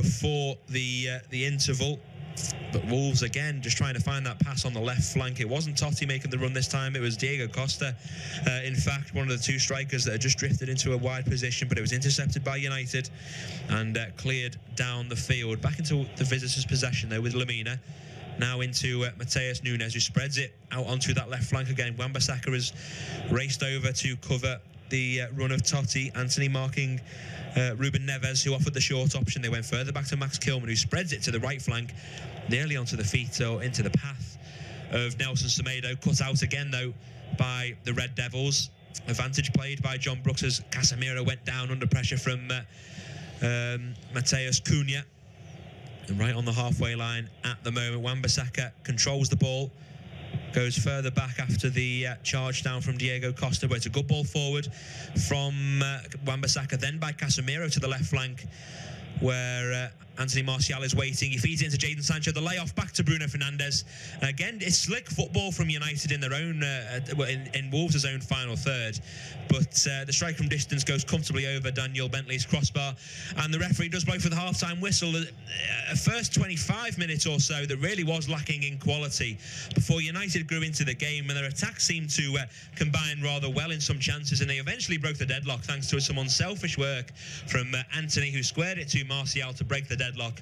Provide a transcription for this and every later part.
before the interval. But Wolves again just trying to find that pass on the left flank. It wasn't Totti making the run this time, it was Diego Costa. In fact, one of the two strikers that had just drifted into a wide position, but it was intercepted by United and cleared down the field. Back into the visitors' possession though with Lamina. Now into Mateus Nunes, who spreads it out onto that left flank again. Wan-Bissaka has raced over to cover the run of Totti. Antony marking Ruben Neves, who offered the short option. They went further back to Max Kilman, who spreads it to the right flank, nearly onto the feet or into the path of Nelson Semedo. Cut out again, though, by the Red Devils. Advantage played by John Brooks as Casemiro went down under pressure from Mateus Cunha. And right on the halfway line at the moment, Wan-Bissaka controls the ball, goes further back after the charge down from Diego Costa, but it's a good ball forward from Wan-Bissaka, then by Casemiro to the left flank, where Anthony Martial is waiting. He feeds it into Jadon Sancho, the layoff back to Bruno Fernandes. Again, it's slick football from United in their own, in Wolves' own final third. But the strike from distance goes comfortably over Daniel Bentley's crossbar, and the referee does blow for the half-time whistle. First 25 minutes or so that really was lacking in quality before United grew into the game, and their attack seemed to combine rather well in some chances, and they eventually broke the deadlock thanks to some unselfish work from Antony, who squared it to Martial to break the deadlock.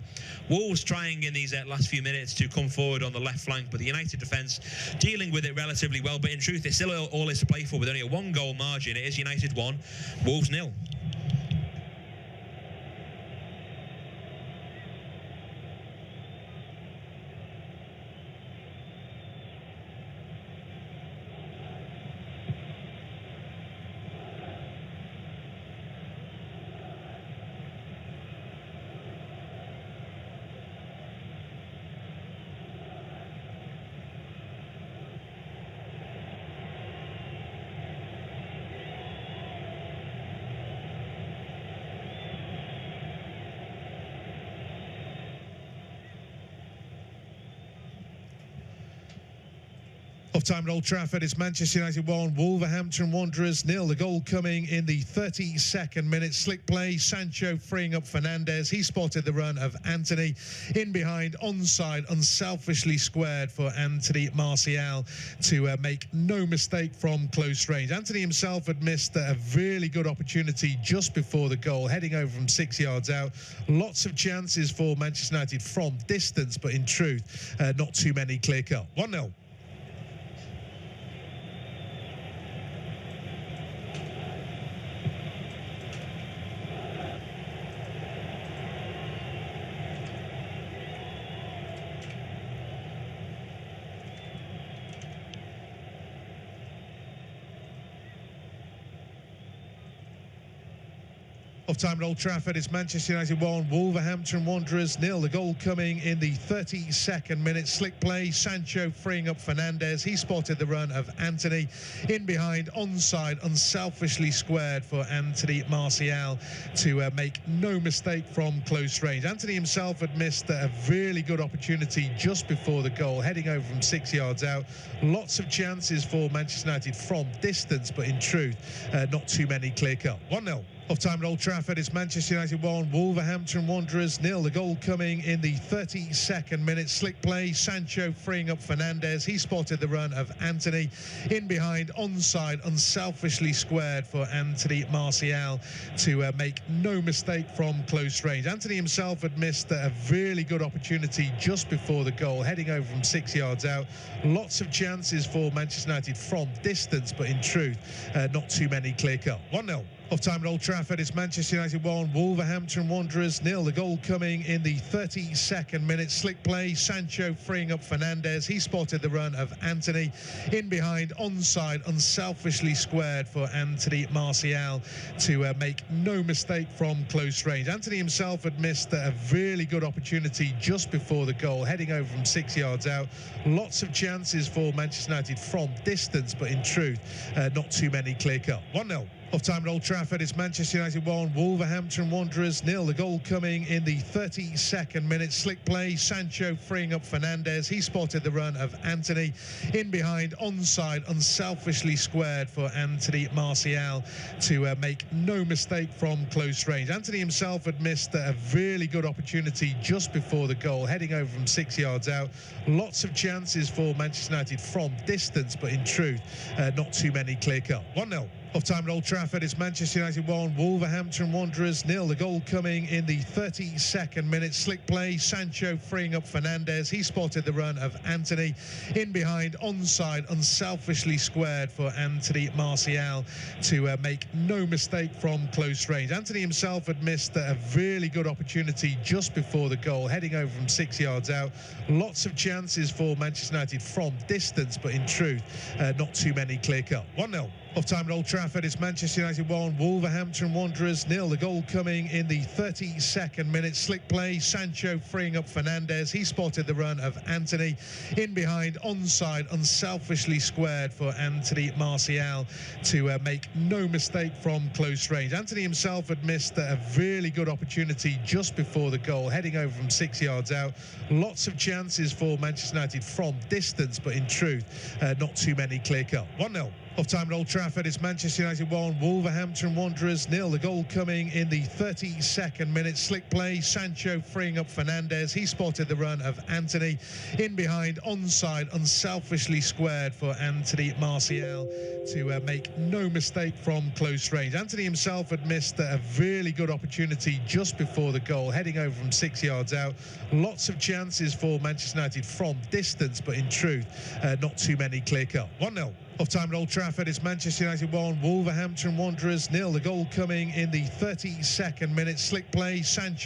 Wolves trying in these last few minutes to come forward on the left flank, but the United defence dealing with it relatively well. But in truth, it's still all is to play for with only a one-goal margin. It is United 1, Wolves 0. Off time at Old Trafford, it's Manchester United 1, Wolverhampton Wanderers 0. The goal coming in the 32nd minute. Slick play, Sancho freeing up Fernandes. He spotted the run of Antony. In behind, onside, unselfishly squared for Anthony Martial to make no mistake from close range. Antony himself had missed a really good opportunity just before the goal, heading over from 6 yards out. Lots of chances for Manchester United from distance, but in truth, not too many clear-cut. 1-0. Off time at Old Trafford, it's Manchester United 1, Wolverhampton Wanderers 0. The goal coming in the 32nd minute. Slick play, Sancho freeing up Fernandes. He spotted the run of Antony. In behind, onside, unselfishly squared for Anthony Martial to make no mistake from close range. Antony himself had missed a really good opportunity just before the goal, heading over from 6 yards out. Lots of chances for Manchester United from distance, but in truth, not too many clear-cut. 1-0. Off time at Old Trafford, it's Manchester United 1, Wolverhampton Wanderers 0. The goal coming in the 32nd minute. Slick play, Sancho freeing up Fernandes. He spotted the run of Antony. In behind, onside, unselfishly squared for Anthony Martial to make no mistake from close range. Antony himself had missed a really good opportunity just before the goal, heading over from 6 yards out. Lots of chances for Manchester United from distance, but in truth, not too many clear-cut. 1-0. Off time at Old Trafford, it's Manchester United 1, Wolverhampton Wanderers 0. The goal coming in the 32nd minute. Slick play, Sancho freeing up Fernandes. He spotted the run of Antony. In behind, onside, unselfishly squared for Anthony Martial to make no mistake from close range. Antony himself had missed a really good opportunity just before the goal, heading over from 6 yards out. Lots of chances for Manchester United from distance, but in truth, not too many clear-cut. 1-0. Off time at Old Trafford, it's Manchester United 1, Wolverhampton Wanderers 0. The goal coming in the 32nd minute. Slick play, Sancho freeing up Fernandes. He spotted the run of Antony. In behind, onside, unselfishly squared for Anthony Martial to make no mistake from close range. Antony himself had missed a really good opportunity just before the goal, heading over from 6 yards out. Lots of chances for Manchester United from distance, but in truth, not too many clear-cut. 1-0. Off time at Old Trafford, it's Manchester United 1, Wolverhampton Wanderers 0. The goal coming in the 32nd minute. Slick play, Sancho freeing up Fernandes. He spotted the run of Antony. In behind, onside, unselfishly squared for Anthony Martial to make no mistake from close range. Antony himself had missed a really good opportunity just before the goal, heading over from 6 yards out. Lots of chances for Manchester United from distance, but in truth, not too many clear-cut. 1-0. Off time at Old Trafford, it's Manchester United 1, Wolverhampton Wanderers 0. The goal coming in the 32nd minute. Slick play, Sancho freeing up Fernandes. He spotted the run of Antony. In behind, onside, unselfishly squared for Anthony Martial to make no mistake from close range. Antony himself had missed a really good opportunity just before the goal, heading over from 6 yards out. Lots of chances for Manchester United from distance, but in truth, not too many clear-cut. 1-0. Off time at Old Trafford, it's Manchester United 1, Wolverhampton Wanderers 0. The goal coming in the 32nd minute. Slick play, Sancho freeing up Fernandes. He spotted the run of Antony. In behind, onside, unselfishly squared for Anthony Martial to make no mistake from close range. Antony himself had missed a really good opportunity just before the goal, heading over from 6 yards out. Lots of chances for Manchester United from distance, but in truth, not too many clear-cut. 1-0. Off time at Old Trafford, it's Manchester United 1, Wolverhampton Wanderers 0. The goal coming in the 32nd minute. Slick play, Sancho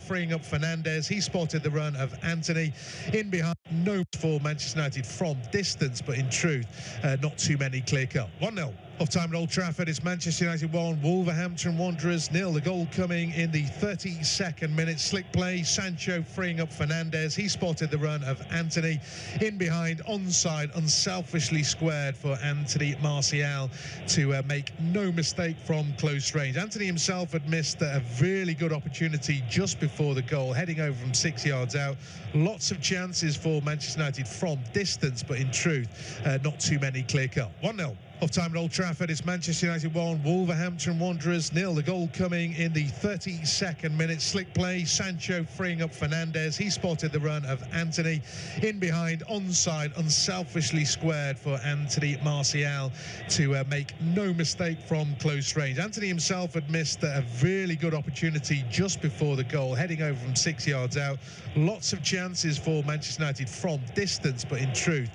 freeing up Fernandes. He spotted the run of Antony. In behind, no for Manchester United from distance, but in truth, not too many clear-cut. 1-0. Off time at Old Trafford, it's Manchester United 1, Wolverhampton Wanderers 0. The goal coming in the 32nd minute. Slick play, Sancho freeing up Fernandes. He spotted the run of Antony. In behind, onside, unselfishly squared for Anthony Martial to make no mistake from close range. Antony himself had missed a really good opportunity just before the goal, heading over from 6 yards out. Lots of chances for Manchester United from distance, but in truth, not too many clear-cut. 1-0. Off time at Old Trafford, it's Manchester United 1, Wolverhampton Wanderers 0. The goal coming in the 32nd minute. Slick play, Sancho freeing up Fernandes. He spotted the run of Antony. In behind, onside, unselfishly squared for Anthony Martial to make no mistake from close range. Antony himself had missed a really good opportunity just before the goal, heading over from 6 yards out. Lots of chances for Manchester United from distance, but in truth,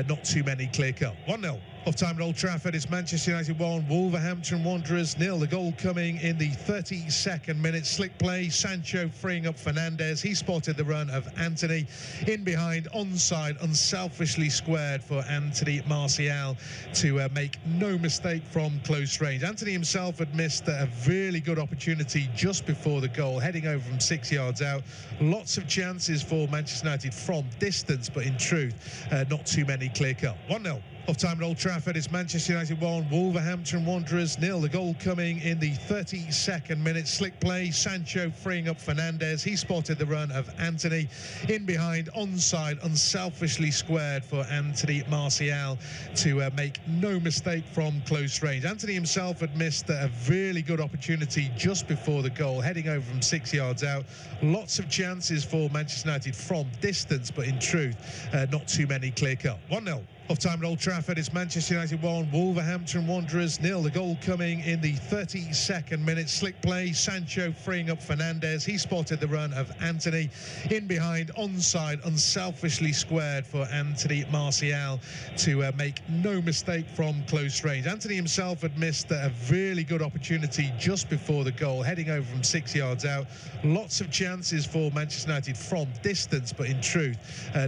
not too many clear-cut. 1-0. Off time at Old Trafford, it's Manchester United 1, Wolverhampton Wanderers 0. The goal coming in the 32nd minute. Slick play, Sancho freeing up Fernandes. He spotted the run of Antony. In behind, onside, unselfishly squared for Anthony Martial to make no mistake from close range. Antony himself had missed a really good opportunity just before the goal, heading over from 6 yards out. Lots of chances for Manchester United from distance, but in truth, not too many clear-cut. 1-0. Off time at Old Trafford, it's Manchester United 1, Wolverhampton Wanderers 0. The goal coming in the 32nd minute. Slick play, Sancho freeing up Fernandes. He spotted the run of Antony. In behind, onside, unselfishly squared for Anthony Martial to make no mistake from close range. Antony himself had missed a really good opportunity just before the goal, heading over from 6 yards out. Lots of chances for Manchester United from distance, but in truth, not too many clear-cut. 1-0. Off time at Old Trafford, it's Manchester United 1, Wolverhampton Wanderers 0. The goal coming in the 32nd minute. Slick play, Sancho freeing up Fernandes. He spotted the run of Antony. In behind, onside, unselfishly squared for Anthony Martial to make no mistake from close range. Antony himself had missed a really good opportunity just before the goal, heading over from 6 yards out. Lots of chances for Manchester United from distance, but in truth,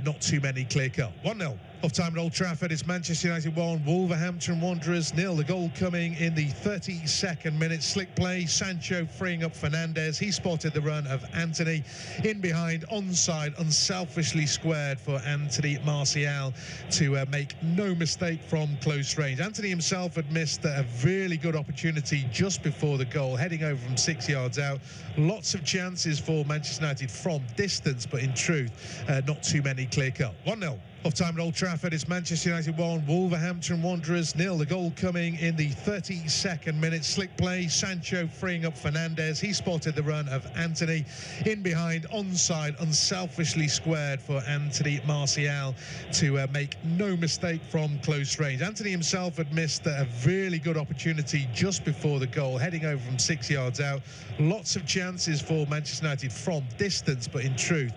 not too many clear-cut. 1-0. Off time at Old Trafford, it's Manchester United 1, Wolverhampton Wanderers 0. The goal coming in the 32nd minute. Slick play, Sancho freeing up Fernandes. He spotted the run of Antony. In behind, onside, unselfishly squared for Anthony Martial to make no mistake from close range. Antony himself had missed a really good opportunity just before the goal, heading over from 6 yards out. Lots of chances for Manchester United from distance, but in truth, not too many clear-cut. 1-0. Off time at Old Trafford, it's Manchester United 1, Wolverhampton Wanderers 0. The goal coming in the 32nd minute. Slick play, Sancho freeing up Fernandes. He spotted the run of Antony. In behind, onside, unselfishly squared for Anthony Martial to make no mistake from close range. Antony himself had missed a really good opportunity just before the goal, heading over from 6 yards out. Lots of chances for Manchester United from distance, but in truth,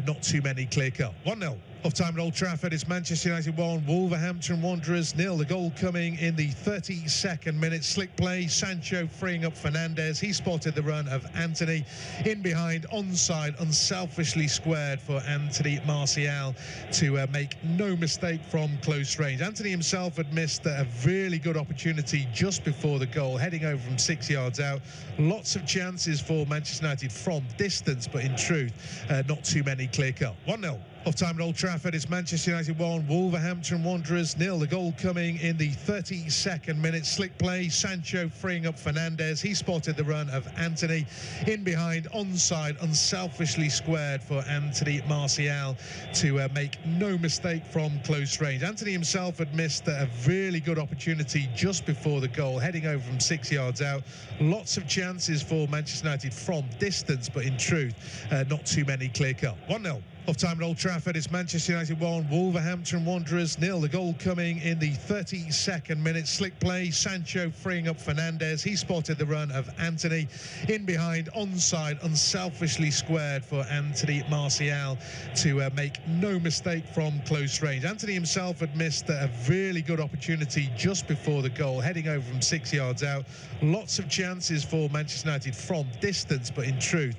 not too many clear-cut. 1-0. Off time at Old Trafford, it's Manchester United 1, Wolverhampton Wanderers 0. The goal coming in the 32nd minute. Slick play, Sancho freeing up Fernandes. He spotted the run of Antony. In behind, onside, unselfishly squared for Anthony Martial to make no mistake from close range. Antony himself had missed a really good opportunity just before the goal, heading over from 6 yards out. Lots of chances for Manchester United from distance, but in truth, not too many clear-cut. 1-0. Off time at Old Trafford, it's Manchester United 1, Wolverhampton Wanderers 0. The goal coming in the 32nd minute. Slick play, Sancho freeing up Fernandes. He spotted the run of Antony. In behind, onside, unselfishly squared for Anthony Martial to make no mistake from close range. Antony himself had missed a really good opportunity just before the goal, heading over from 6 yards out. Lots of chances for Manchester United from distance, but in truth, not too many clear-cut. 1-0. Off time at Old Trafford, it's Manchester United 1, Wolverhampton Wanderers 0. The goal coming in the 32nd minute. Slick play, Sancho freeing up Fernandes. He spotted the run of Antony. In behind, onside, unselfishly squared for Anthony Martial to make no mistake from close range. Antony himself had missed a really good opportunity just before the goal, heading over from 6 yards out. Lots of chances for Manchester United from distance, but in truth,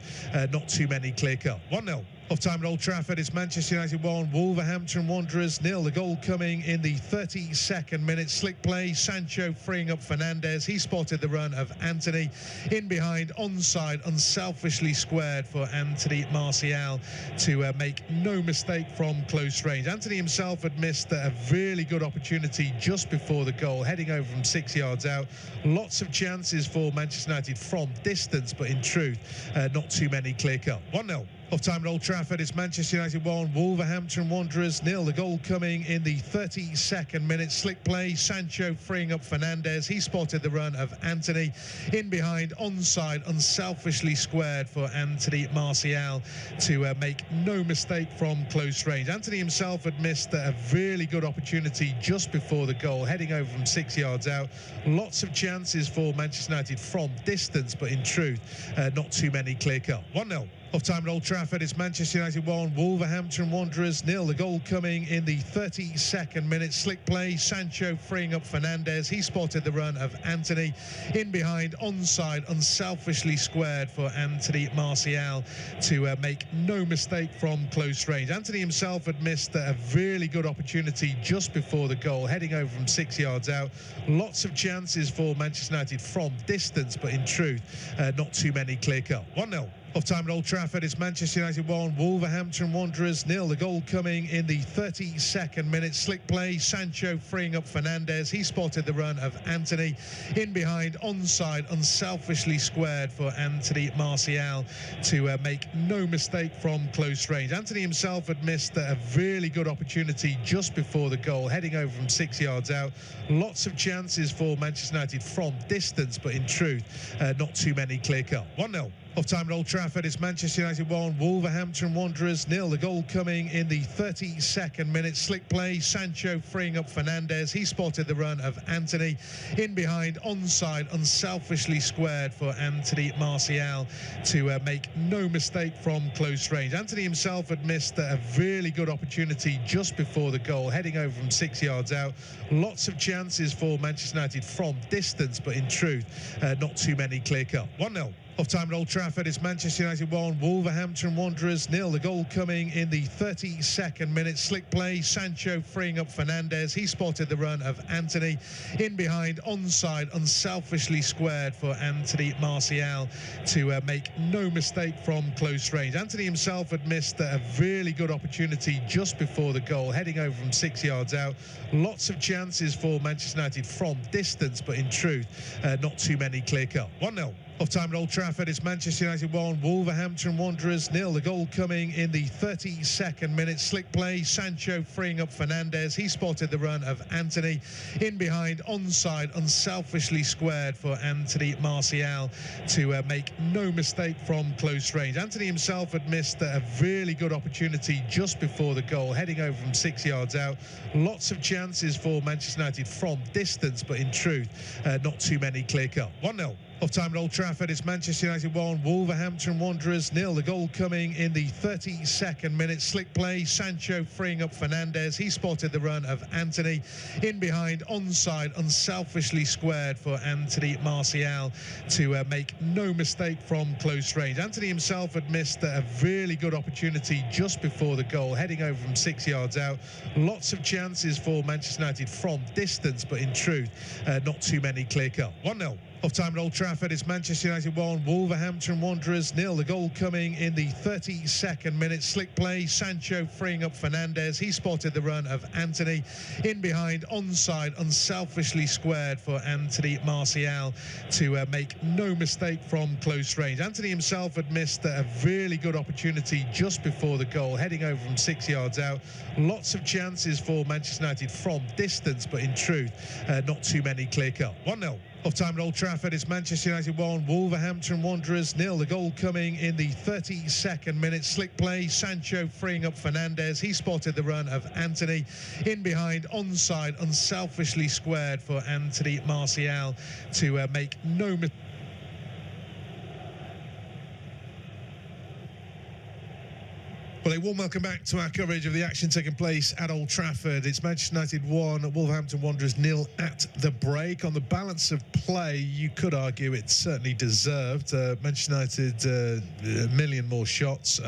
not too many clear-cut. 1-0. Off time at Old Trafford, it's Manchester United 1, Wolverhampton Wanderers 0. The goal coming in the 32nd minute. Slick play, Sancho freeing up Fernandes. He spotted the run of Antony. In behind, onside, unselfishly squared for Anthony Martial to make no mistake from close range. Antony himself had missed a really good opportunity just before the goal, heading over from 6 yards out. Lots of chances for Manchester United from distance, but in truth, not too many clear-cut. 1-0. Off time at Old Trafford, it's Manchester United 1, Wolverhampton Wanderers 0. The goal coming in the 32nd minute. Slick play, Sancho freeing up Fernandes. He spotted the run of Antony. In behind, onside, unselfishly squared for Anthony Martial to make no mistake from close range. Antony himself had missed a really good opportunity just before the goal, heading over from 6 yards out. Lots of chances for Manchester United from distance, but in truth, not too many clear-cut. 1-0. Off time at Old Trafford, it's Manchester United 1, Wolverhampton Wanderers 0. The goal coming in the 32nd minute. Slick play, Sancho freeing up Fernandes. He spotted the run of Antony. In behind, onside, unselfishly squared for Anthony Martial to make no mistake from close range. Antony himself had missed a really good opportunity just before the goal, heading over from 6 yards out. Lots of chances for Manchester United from distance, but in truth, not too many clear-cut. 1-0. Off time at Old Trafford, it's Manchester United 1, Wolverhampton Wanderers 0. The goal coming in the 32nd minute. Slick play, Sancho freeing up Fernandes. He spotted the run of Antony. In behind, onside, unselfishly squared for Anthony Martial to make no mistake from close range. Antony himself had missed a really good opportunity just before the goal, heading over from 6 yards out. Lots of chances for Manchester United from distance, but in truth, not too many clear-cut. 1-0. Off time at Old Trafford, it's Manchester United 1, Wolverhampton Wanderers 0. The goal coming in the 32nd minute. Slick play, Sancho freeing up Fernandes. He spotted the run of Antony. In behind, onside, unselfishly squared for Anthony Martial to make no mistake from close range. Antony himself had missed a really good opportunity just before the goal, heading over from 6 yards out. Lots of chances for Manchester United from distance, but in truth, not too many clear-cut. 1-0. Off time at Old Trafford, it's Manchester United 1, Wolverhampton Wanderers 0. The goal coming in the 32nd minute. Slick play, Sancho freeing up Fernandes. He spotted the run of Antony. In behind, onside, unselfishly squared for Anthony Martial to make no mistake from close range. Antony himself had missed a really good opportunity just before the goal, heading over from 6 yards out. Lots of chances for Manchester United from distance, but in truth, not too many clear-cut. 1-0. Off time at Old Trafford, it's Manchester United 1, Wolverhampton Wanderers 0. The goal coming in the 32nd minute. Slick play, Sancho freeing up Fernandes. He spotted the run of Antony. In behind, onside, unselfishly squared for Anthony Martial to make no mistake from close range. Antony himself had missed a really good opportunity just before the goal, heading over from 6 yards out. Lots of chances for Manchester United from distance, but in truth, not too many clear-cut. 1-0. Off time at Old Trafford, it's Manchester United 1, Wolverhampton Wanderers 0. The goal coming in the 32nd minute. Slick play, Sancho freeing up Fernandes. He spotted the run of Antony. In behind, onside, unselfishly squared for Anthony Martial to make no mistake from close range. Antony himself had missed a really good opportunity just before the goal, heading over from 6 yards out. Lots of chances for Manchester United from distance, but in truth, not too many clear-cut. 1-0. Off time at Old Trafford, it's Manchester United 1, Wolverhampton Wanderers 0. The goal coming in the 32nd minute. Slick play, Sancho freeing up Fernandes. He spotted the run of Antony. In behind, onside, unselfishly squared for Anthony Martial to make no mistake from close range. Antony himself had missed a really good opportunity just before the goal, heading over from 6 yards out. Lots of chances for Manchester United from distance, but in truth, not too many clear-cut. 1-0. Off time at Old Trafford, it's Manchester United 1, Wolverhampton Wanderers 0. The goal coming in the 32nd minute. Slick play, Sancho freeing up Fernandes. He spotted the run of Antony. In behind, onside, unselfishly squared for Anthony Martial to make no mistake. Well, a warm welcome back to our coverage of the action taking place at Old Trafford. It's Manchester United 1, Wolverhampton Wanderers 0 at the break. On the balance of play, you could argue it certainly deserved. Manchester United, a million more shots.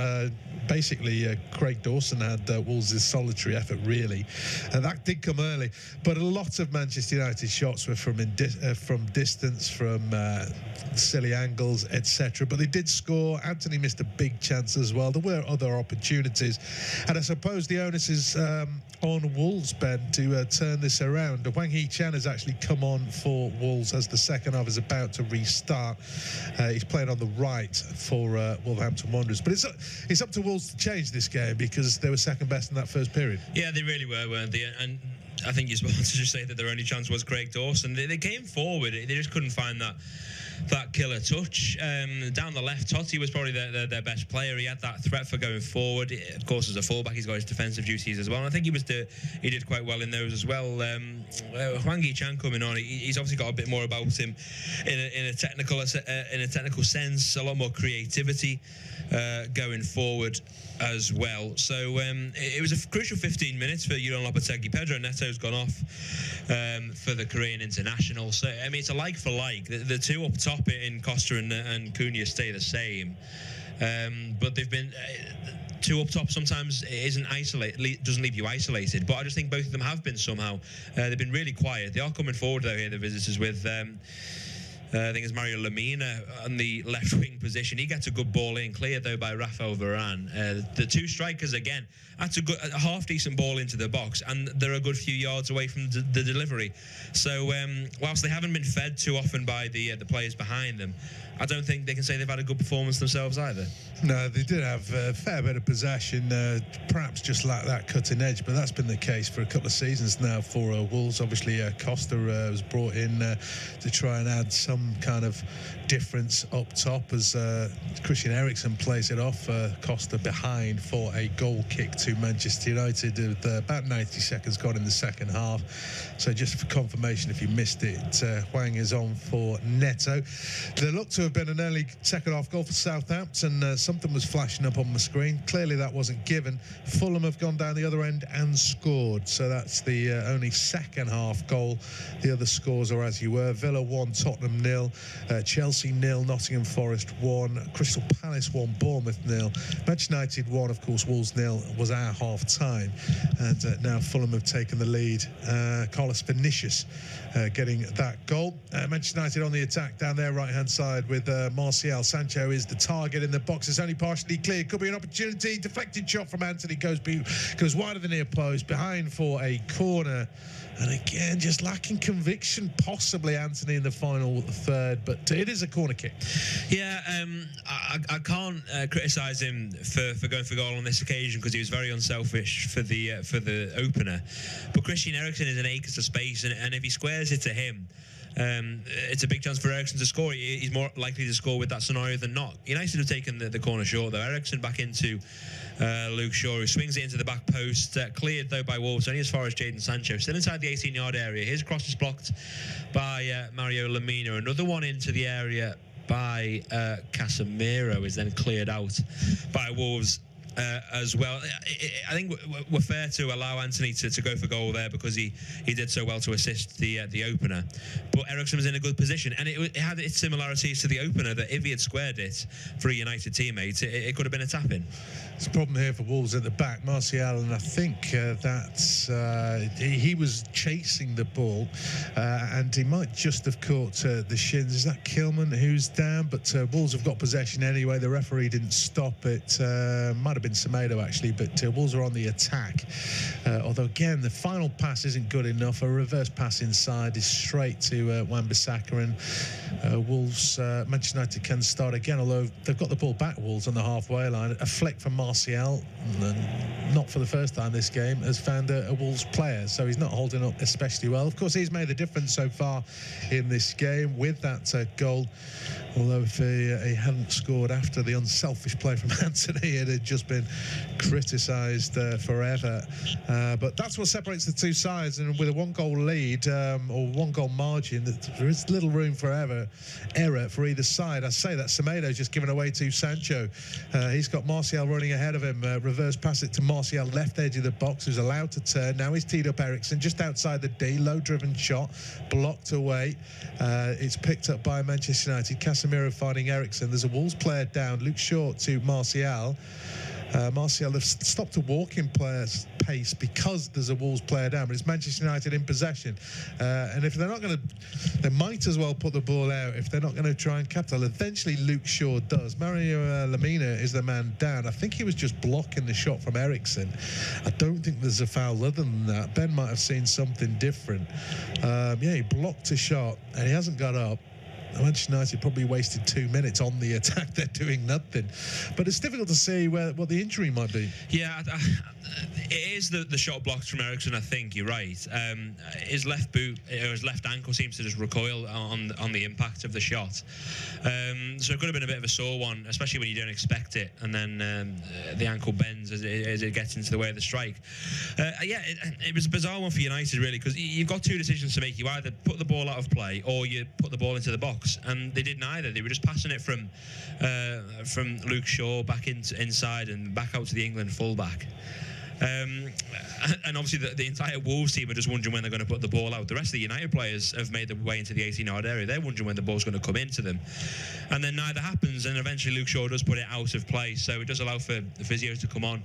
Basically, Craig Dawson had Wolves' solitary effort, really. That did come early, but a lot of Manchester United shots were from distance, from silly angles, etc. But they did score. Antony missed a big chance as well. There were other opportunities, and I suppose the onus is on Wolves, Ben, to turn this around. Wang Hee-chan has actually come on for Wolves as the second half is about to restart. He's playing on the right for Wolverhampton Wanderers, but it's up to Wolves to change this game because they were second best in that first period. Yeah, they really were, weren't they? And I think you're supposed to just say that their only chance was Craig Dawson. They came forward, they just couldn't find that killer touch. Down the left, Totti was probably their best player. He had that threat for going forward. Of course, as a fullback, he's got his defensive duties as well. And I think he did quite well in those as well. Hwang Hee-chan coming on, he's obviously got a bit more about him in a technical sense, a lot more creativity going forward as well. So it was a crucial 15 minutes for Julen Lopetegui. Pedro Neto's gone off for the Korean international. So I mean, it's a like for like. The two up top in Costa and Cunha stay the same, but they've been two up top sometimes doesn't leave you isolated. But I just think both of them have been somehow. They've been really quiet. They are coming forward though here, the visitors, with I think it's Mario Lemina on the left wing position. He gets a good ball in, cleared though by Rafael Varane. The two strikers again, that's a half decent ball into the box, and they're a good few yards away from the delivery. So whilst they haven't been fed too often by the players behind them, I don't think they can say they've had a good performance themselves either. No, they did have a fair bit of possession, perhaps just like that cutting edge, but that's been the case for a couple of seasons now for Wolves. Obviously, Costa was brought in to try and add some kind of difference up top as Christian Eriksen plays it off. Costa behind for a goal kick to Manchester United with about 90 seconds gone in the second half. So just for confirmation, if you missed it, Hwang is on for Neto. There looked to have been an early second half goal for Southampton. Something was flashing up on my screen. Clearly that wasn't given. Fulham have gone down the other end and scored. So that's the only second half goal. The other scores are as you were. Villa 1, Tottenham 0. 0, Chelsea 0, Nottingham Forest 1, Crystal Palace 1, Bournemouth 0, Manchester United 1, of course, Wolves 0 was our half-time, and now Fulham have taken the lead. Carlos Vinicius getting that goal. Manchester United on the attack down their right-hand side with Martial. Sancho is the target in the box. It's only partially clear. Could be an opportunity. Deflected shot from Antony goes wide of the near post, behind for a corner. And again, just lacking conviction, possibly Antony in the final third, but it is a corner kick. Yeah, I can't criticise him for going for goal on this occasion, because he was very unselfish for the opener. But Christian Eriksen is an acres of space, and if he squares it to him, it's a big chance for Eriksen to score. He's more likely to score with that scenario than not. United have taken the corner short, though. Eriksen back into Luke Shaw, who swings it into the back post, cleared though by Wolves, only as far as Jadon Sancho, still inside the 18-yard area. His cross is blocked by Mario Lemina. Another one into the area by Casemiro is then cleared out by Wolves as well. I think we're fair to allow Antony to go for goal there, because he did so well to assist the opener. But Eriksen was in a good position, and it had its similarities to the opener, that if he had squared it for a United teammate, it could have been a tap-in. It's a problem here for Wolves at the back. Martial, and I think he was chasing the ball, and he might just have caught the shins. Is that Kilman who's down? But Wolves have got possession anyway. The referee didn't stop it. Might have been Semedo actually, but Wolves are on the attack. Although again, the final pass isn't good enough. A reverse pass inside is straight to Wan-Bissaka, and Wolves, Manchester United can start again, although they've got the ball back, Wolves, on the halfway line. A flick from Martial, not for the first time this game, has found a Wolves player, so he's not holding up especially well. Of course, he's made the difference so far in this game with that goal, although if he hadn't scored after the unselfish play from Antony, it had just been criticised forever. But that's what separates the two sides, and with a one-goal lead or one-goal margin, there is little room for error for either side. I say that Semedo just given away to Sancho. He's got Martial running ahead of him. Reverse pass it to Martial, left edge of the box, who's allowed to turn. Now he's teed up Eriksen just outside the D. Low-driven shot, blocked away. It's picked up by Manchester United. Casemiro finding Eriksen. There's a Wolves player down. Luke Shaw to Martial. Martial have stopped a walking player's pace because there's a Wolves player down, but it's Manchester United in possession. And if they're not going to, they might as well put the ball out if they're not going to try and capital. Eventually, Luke Shaw does. Mario Lemina is the man down. I think he was just blocking the shot from Eriksen. I don't think there's a foul other than that. Ben might have seen something different. Yeah, he blocked a shot and he hasn't got up. Manchester United probably wasted 2 minutes on the attack. They're doing nothing. But it's difficult to see what the injury might be. Yeah, it is the shot blocked from Eriksen, I think. You're right. His left boot, or his left ankle, seems to just recoil on the impact of the shot. So it could have been a bit of a sore one, especially when you don't expect it, and then the ankle bends as it gets into the way of the strike. Yeah, it was a bizarre one for United, really, because you've got two decisions to make. You either put the ball out of play or you put the ball into the box. And they did neither. They were just passing it from Luke Shaw back inside and back out to the England fullback. And obviously the entire Wolves team are just wondering when they're going to put the ball out. The rest of the United players have made their way into the 18-yard area. They're wondering when the ball's going to come into them. And then neither happens, and eventually Luke Shaw does put it out of play. So it does allow for the physios to come on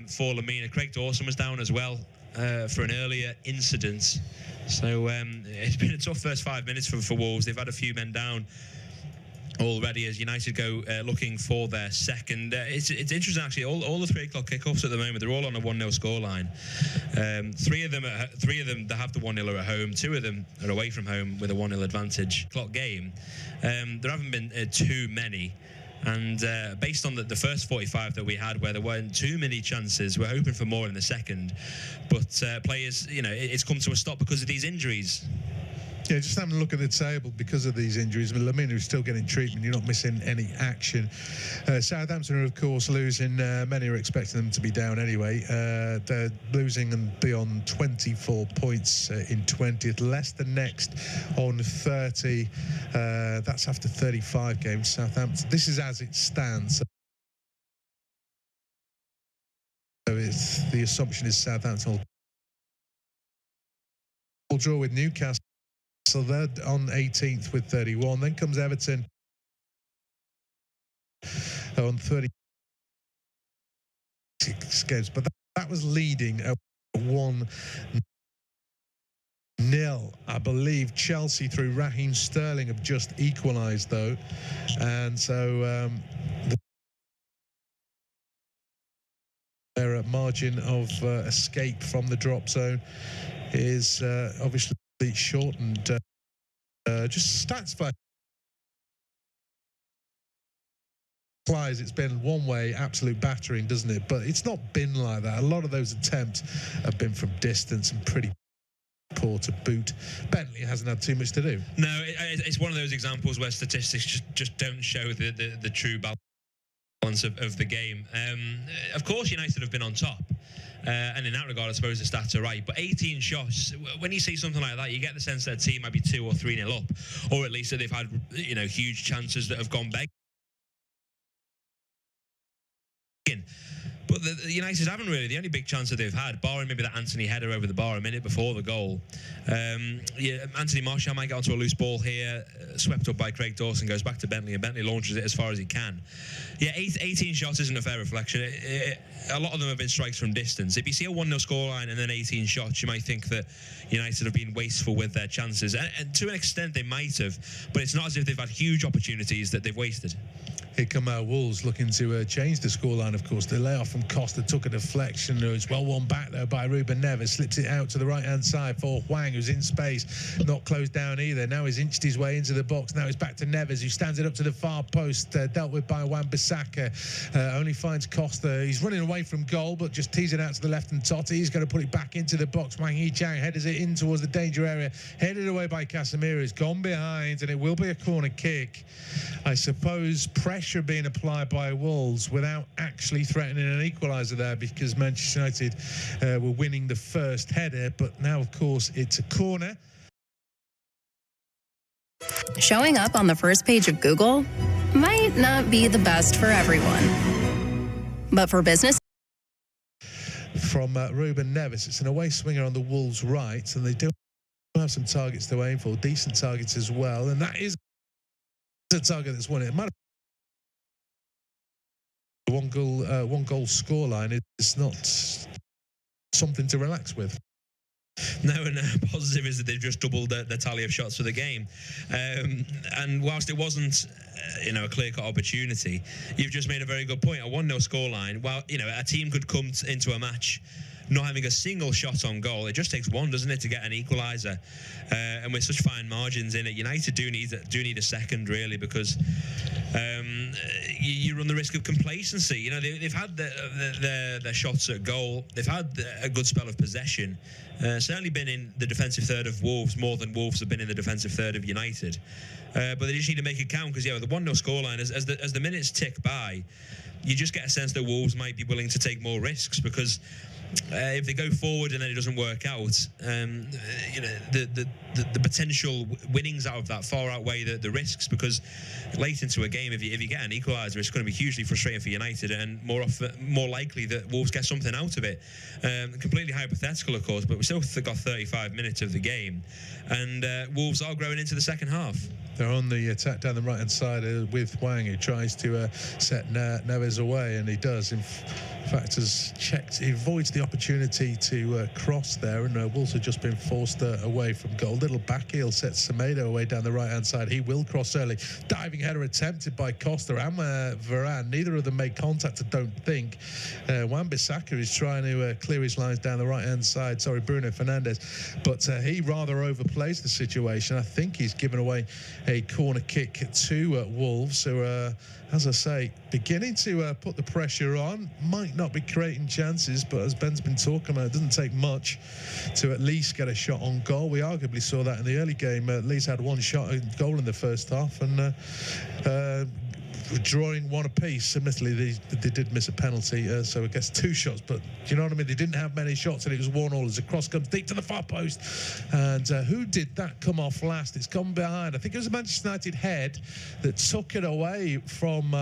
for Lemina. Craig Dawson was down as well for an earlier incident. So it's been a tough first 5 minutes for Wolves. They've had a few men down already as United go looking for their second. It's interesting, actually. All the 3 o'clock kickoffs at the moment, they're all on a 1-0 scoreline. Three of them they have the 1-0 at home. 2 of them are away from home with a 1-0 advantage. Clock game. There haven't been too many. And based on the first 45 that we had, where there weren't too many chances, we're hoping for more in the second. But players, it's come to a stop because of these injuries. Yeah, just having a look at the table because of these injuries. I mean, Lemina is still getting treatment. You're not missing any action. Southampton are, of course, losing. Many are expecting them to be down anyway. They're losing and be on 24 points in 20th. Leicester next on 30. That's after 35 games. Southampton. This is as it stands. So the assumption is Southampton will draw with Newcastle. So they're on 18th with 31. Then comes Everton on 36 games, but that was leading at 1-0. I believe Chelsea through Raheem Sterling have just equalised though, and so their margin of escape from the drop zone is obviously shortened. Just stats for it's been one way, absolute battering, doesn't it? But it's not been like that. A lot of those attempts have been from distance and pretty poor to boot. Bentley hasn't had too much to do. No, it's one of those examples where statistics just don't show the true balance of the game. Of course, United have been on top. And in that regard, I suppose the stats are right. But 18 shots, when you see something like that, you get the sense that a team might be 2 or 3-0 up, or at least that they've had, huge chances that have gone begging. But the United haven't really. The only big chance that they've had, barring maybe that Antony header over the bar a minute before the goal. Anthony Martial might get onto a loose ball here, swept up by Craig Dawson, goes back to Bentley, and Bentley launches it as far as he can. Yeah, 18 shots isn't a fair reflection. A lot of them have been strikes from distance. If you see a 1-0 scoreline and then 18 shots, you might think that United have been wasteful with their chances. And to an extent, they might have, but it's not as if they've had huge opportunities that they've wasted. Here come Wolves looking to change the scoreline, of course. The layoff from Costa took a deflection. It's well won back, though, by Ruben Neves. Slips it out to the right-hand side for Hwang, who's in space. Not closed down either. Now he's inched his way into the box. Now it's back to Neves, who stands it up to the far post. Dealt with by Wan-Bissaka. Only finds Costa. He's running away from goal, but just teasing out to the left and Totti. He's going to put it back into the box. Wang Hee-Chang headers it in towards the danger area. Headed away by Casemiro. It's gone behind, and it will be a corner kick. I suppose pressure being applied by Wolves without actually threatening an equaliser there, because Manchester United were winning the first header, but now of course it's a corner. Showing up on the first page of Google might not be the best for everyone, but for business. From Ruben Neves, it's an away swinger on the Wolves' right, and they do have some targets to aim for, decent targets as well, and that is a target that's won it. One goal scoreline is not something to relax with. No, and positive is that they've just doubled the tally of shots for the game. And whilst it wasn't, a clear-cut opportunity, you've just made a very good point. A 1-0 scoreline, while, a team could come into a match not having a single shot on goal. It just takes one, doesn't it, to get an equaliser? And with such fine margins in it, United do need a second, really, because you run the risk of complacency. They've had their shots at goal. They've had a good spell of possession. Certainly been in the defensive third of Wolves more than Wolves have been in the defensive third of United. But they just need to make it count, because, with the 1-0 scoreline, as the minutes tick by, you just get a sense that Wolves might be willing to take more risks, because if they go forward and then it doesn't work out, the potential winnings out of that far outweigh the risks, because late into a game, if you get an equaliser, it's going to be hugely frustrating for United, and more likely that Wolves get something out of it. Completely hypothetical, of course, but we still got 35 minutes of the game, and Wolves are growing into the second half. They're on the attack down the right-hand side with Hwang, who tries to set Neves away, and he does. In fact, he avoids the opportunity to cross there, and Wolves have just been forced away from goal. Little back heel sets Semedo away down the right-hand side. He will cross early. Diving header attempted by Costa and Varane. Neither of them made contact, I don't think. Wan-Bissaka is trying to clear his lines down the right-hand side. Sorry, Bruno Fernandes. But he rather overplays the situation. I think he's given away a corner kick to Wolves, who are, as I say, beginning to put the pressure on. Might not be creating chances, but as Ben's been talking about, it doesn't take much to at least get a shot on goal. We arguably saw that in the early game. Leeds had one shot on goal in the first half, and drawing one apiece. Admittedly, they did miss a penalty, so I guess 2 shots, but do you know what I mean? They didn't have many shots, and it was 1-1 as the cross comes deep to the far post. And who did that come off last? It's come behind. I think it was a Manchester United head that took it away from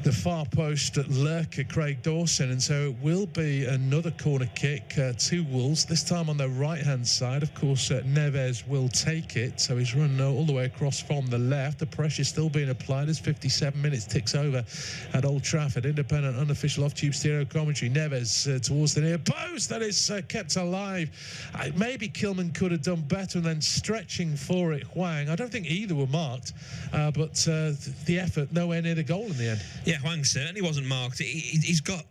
the far post lurker Craig Dawson, and so it will be another corner kick to Wolves, this time on the right-hand side. Of course, Neves will take it, so he's run all the way across from the left. The pressure's still being applied as 57 minutes ticks over at Old Trafford. Independent, unofficial off-tube stereo commentary. Neves towards the near post, that is kept alive. Maybe Kilman could have done better, and then stretching for it, Hwang. I don't think either were marked, but the effort nowhere near the goal in the end. Yeah, Hwang certainly wasn't marked. He's got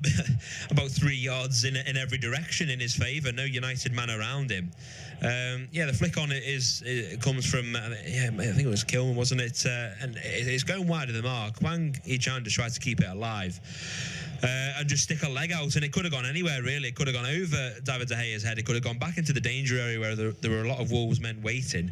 about 3 yards in every direction in his favour. No United man around him. Yeah, the flick on it comes from I think it was Kilman, wasn't it? And it's going wide of the mark. Hwang Hee-chan just tried to keep it alive. And just stick a leg out, and it could have gone anywhere, really. It could have gone over David De Gea's head. It could have gone back into the danger area where there were a lot of Wolves men waiting.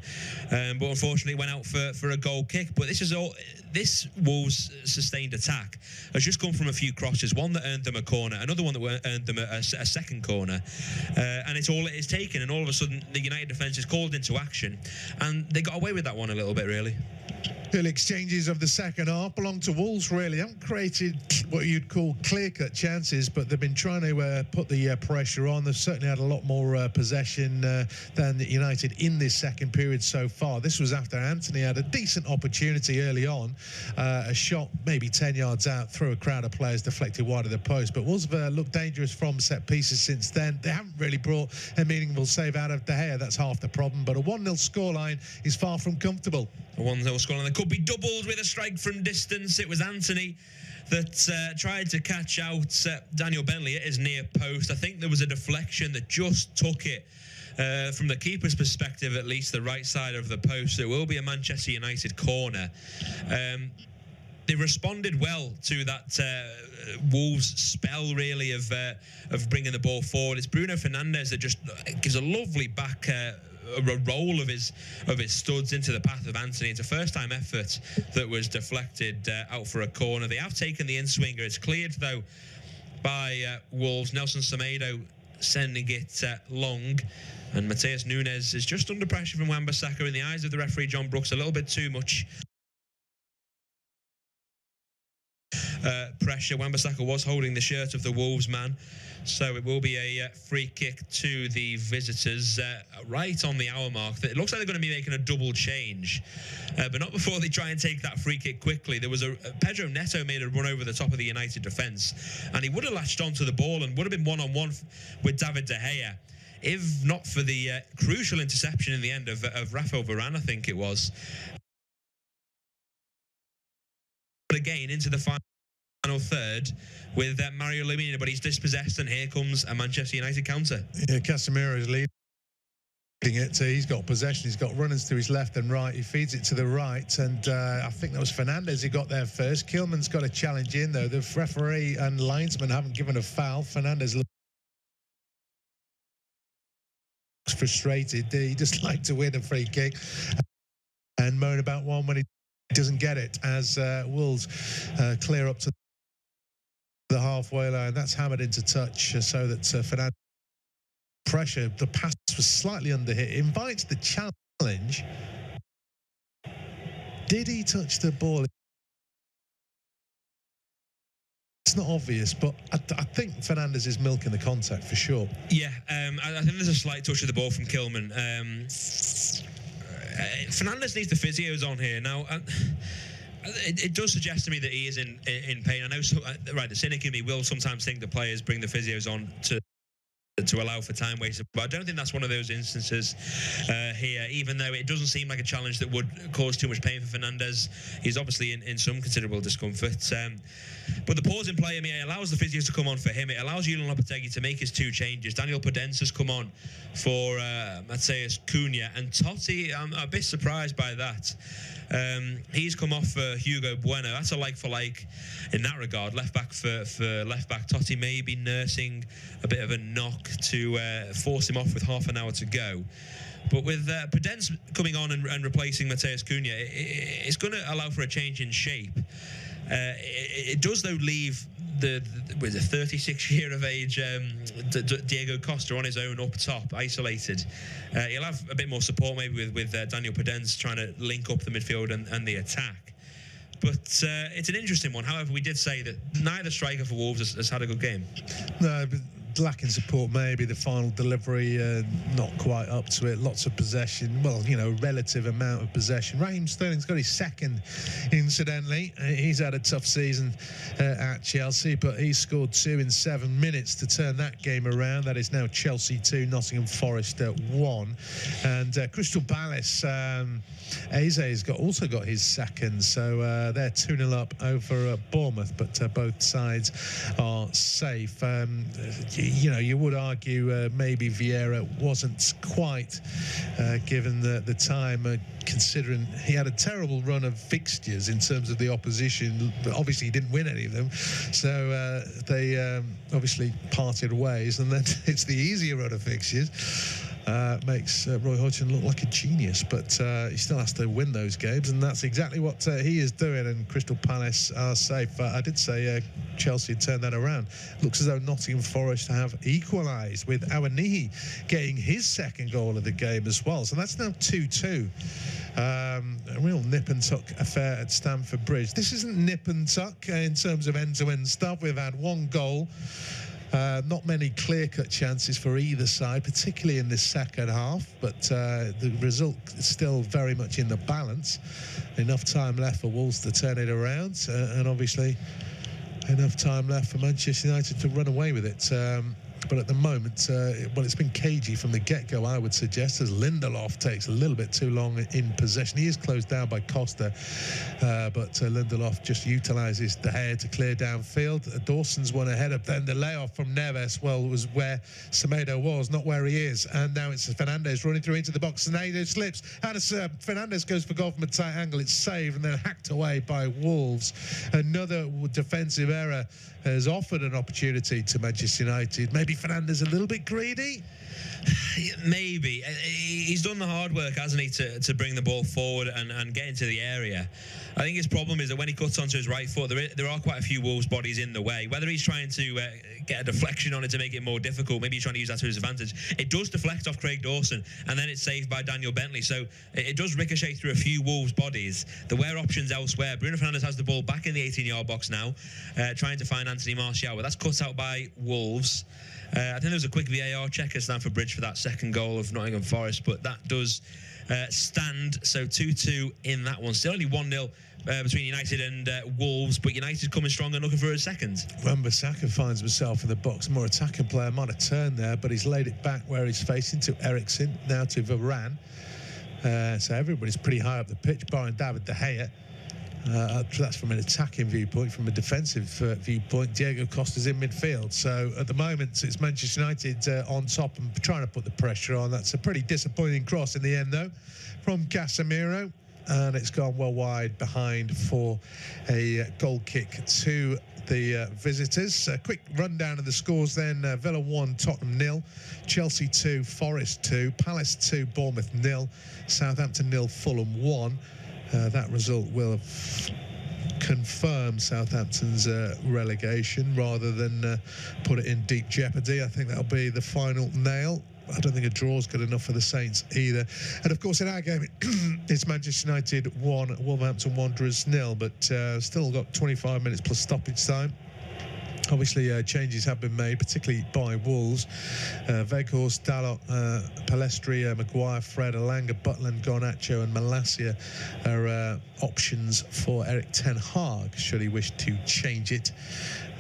But unfortunately, it went out for a goal kick. But this Wolves sustained attack has just come from a few crosses. One that earned them a corner, another one that earned them a second corner. And it's all it is taken, and all of a sudden, the United defence is called into action. And they got away with that one a little bit, really. Early exchanges of the second half belong to Wolves, really. Haven't created what you'd call clear-cut chances, but they've been trying to put the pressure on. They've certainly had a lot more possession than United in this second period so far. This was after Antony had a decent opportunity early on. A shot maybe 10 yards out through a crowd of players deflected wide of the post. But Wolves have looked dangerous from set pieces since then. They haven't really brought a meaningful save out of De Gea. That's half the problem. But a 1-0 scoreline is far from comfortable. A 1-0 scoreline that could be doubled with a strike from distance. It was Antony that tried to catch out Daniel Bentley at his near post. I think there was a deflection that just took it from the keeper's perspective, at least the right side of the post. It will be a Manchester United corner. They responded well to that Wolves spell, really, of bringing the ball forward. It's Bruno Fernandes that just gives a lovely back a roll of his studs into the path of Antony. It's a first-time effort that was deflected out for a corner. They have taken the in-swinger. It's cleared, though, by Wolves. Nelson Semedo sending it long. And Matheus Nunes is just under pressure from Wan-Bissaka. In the eyes of the referee, John Brooks, a little bit too much pressure. Wan-Bissaka was holding the shirt of the Wolves man, so it will be a free kick to the visitors right on the hour mark. It looks like they're going to be making a double change, but not before they try and take that free kick quickly. There was Pedro Neto made a run over the top of the United defence, and he would have latched onto the ball and would have been one-on-one with David De Gea, if not for the crucial interception in the end of Rafael Varane, I think it was. But again, into the final third with Mario Lemina, but he's dispossessed, and here comes a Manchester United counter. Yeah, Casemiro is leading it. He's got possession. He's got runners to his left and right. He feeds it to the right, and I think that was Fernandes who got there first. Kilman's got a challenge in, though. The referee and linesman haven't given a foul. Fernandes looks frustrated. He just like to win a free kick and moan about one when he doesn't get it, as Wolves clear up to the halfway line. That's hammered into touch so that Fernandes pressure. The pass was slightly under hit. Invites the challenge. Did he touch the ball? It's not obvious, but I think Fernandes is milking the contact for sure. Yeah, I think there's a slight touch of the ball from Kilman. Fernandes needs the physios on here now. It does suggest to me that he is in pain. I know, right, the cynic in me will sometimes think the players bring the physios on to allow for time wasted, but I don't think that's one of those instances here, even though it doesn't seem like a challenge that would cause too much pain for Fernandes. He's obviously in some considerable discomfort, but the pause in play, I mean, it allows the physios to come on for him. It allows Julen Lopetegui to make his two changes. Daniel Podence has come on for Matheus Cunha, and Totti, I'm a bit surprised by that. He's come off for Hugo Bueno. That's a like for like in that regard. Left back for left back. Totti may be nursing a bit of a knock to force him off with half an hour to go. But with Podence coming on and replacing Matheus Cunha, it's going to allow for a change in shape. It does, though, leave the 36-year of age Diego Costa on his own up top, isolated. He'll have a bit more support maybe with Daniel Podence trying to link up the midfield and the attack. But it's an interesting one. However, we did say that neither striker for Wolves has had a good game. No, but lacking support, maybe the final delivery not quite up to it. Lots of possession, well, relative amount of possession. Raheem Sterling's got his second, incidentally. He's had a tough season at Chelsea, but he scored 2 in 7 minutes to turn that game around. That is now Chelsea 2, Nottingham Forest 1. And Crystal Palace, Eze has also got his second, so they're 2-0 up over Bournemouth, but both sides are safe. You would argue maybe Vieira wasn't quite given the time, considering he had a terrible run of fixtures in terms of the opposition. But obviously, he didn't win any of them, so they obviously parted ways. And then it's the easier run of fixtures. Makes Roy Hodgson look like a genius, but he still has to win those games, and that's exactly what he is doing. And Crystal Palace are safe. I did say Chelsea turned that around. Looks as though Nottingham Forest have equalised, with Awaniyi getting his second goal of the game as well. So that's now 2-2. A real nip and tuck affair at Stamford Bridge. This isn't nip and tuck in terms of end-to-end stuff. We've had one goal. Not many clear-cut chances for either side, particularly in this second half, but the result is still very much in the balance. Enough time left for Wolves to turn it around, and obviously enough time left for Manchester United to run away with it. But at the moment, it's been cagey from the get-go, I would suggest, as Lindelof takes a little bit too long in possession. He is closed down by Costa, but Lindelof just utilises De Gea to clear downfield. Dawson's won ahead of then the layoff from Neves, was where Semedo was, not where he is. And now it's Fernandes running through into the box. Semedo slips, and Fernandes goes for goal from a tight angle. It's saved and then hacked away by Wolves. Another defensive error has offered an opportunity to Manchester United. Maybe Fernandes a little bit greedy? Maybe. He's done the hard work, hasn't he, to bring the ball forward and get into the area. I think his problem is that when he cuts onto his right foot, there are quite a few Wolves bodies in the way. Whether he's trying to get a deflection on it to make it more difficult, maybe he's trying to use that to his advantage. It does deflect off Craig Dawson, and then it's saved by Daniel Bentley. So it does ricochet through a few Wolves bodies. There were options elsewhere. Bruno Fernandes has the ball back in the 18-yard box now, trying to find Anthony Martial, but that's cut out by Wolves. I think there was a quick VAR check at Stamford Bridge for that second goal of Nottingham Forest, but that does stand. So 2-2 in that one. Still only 1-0 between United and Wolves, but United coming strong and looking for a second. Wan-Bissaka finds himself in the box. More attacking player might have turned there, but he's laid it back where he's facing to Eriksen, now to Varane. So everybody's pretty high up the pitch, barring David De Gea. That's from an attacking viewpoint. From a defensive viewpoint, Diego Costa's in midfield. So at the moment, it's Manchester United on top and trying to put the pressure on. That's a pretty disappointing cross in the end, though, from Casemiro. And it's gone well wide behind for a goal kick to the visitors. A quick rundown of the scores then. Villa 1, Tottenham 0, Chelsea 2, Forest 2, Palace 2, Bournemouth 0, Southampton 0, Fulham 1. That result will confirm Southampton's relegation rather than put it in deep jeopardy. I think that'll be the final nail. I don't think a draw's good enough for the Saints either. And of course, in our game, it's Manchester United 1, Wolverhampton Wanderers 0, but still got 25 minutes plus stoppage time. Obviously, changes have been made, particularly by Wolves. Weghorst, Dalot, Palestri, Maguire, Fred, Elanga, Butland, Garnacho and Malacia are options for Erik ten Hag, should he wish to change it.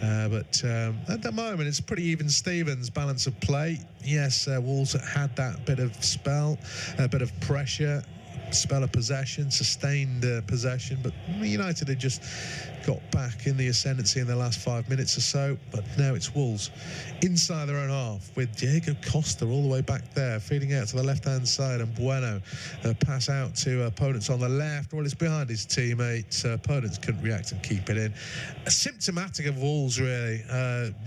But at the moment, it's pretty even Stevens balance of play. Yes, Wolves had that bit of spell, a bit of pressure, spell of possession, sustained possession, but United had just got back in the ascendancy in the last 5 minutes or so. But now it's Wolves inside their own half with Diego Costa all the way back there, feeding out to the left-hand side, and Bueno pass out to opponents on the left. Well, it's behind his teammates. Opponents couldn't react and keep it in. Symptomatic of Wolves, really.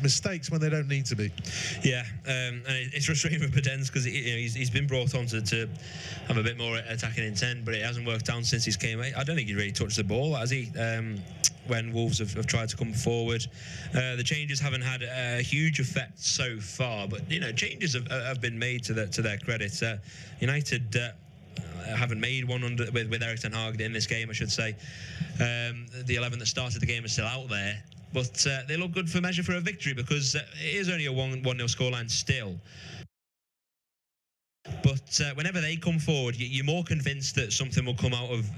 Mistakes when they don't need to be. Yeah, and it's frustrating for Podence because he's been brought on to have a bit more attacking intent, but it hasn't worked out since he's came. I don't think he really touched the ball, has he? When Wolves have tried to come forward, the changes haven't had a huge effect so far. But changes have been made to their credit. United Haven't made one with Erik ten Hag in this game, I should say. The 11 that started the game is still out there, but they look good for measure for a victory, because it is only a 1-0 scoreline still. But whenever they come forward, you're more convinced that something will come out of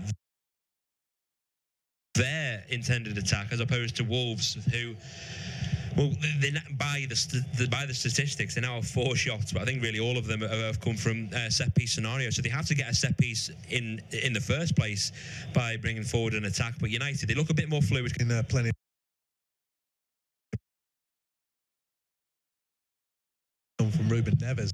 their intended attack, as opposed to Wolves, who, well, by the statistics, they now have 4 shots, but I think really all of them have come from set-piece scenarios. So they have to get a set-piece in the first place by bringing forward an attack. But United, they look a bit more fluid. In plenty from Ruben Neves.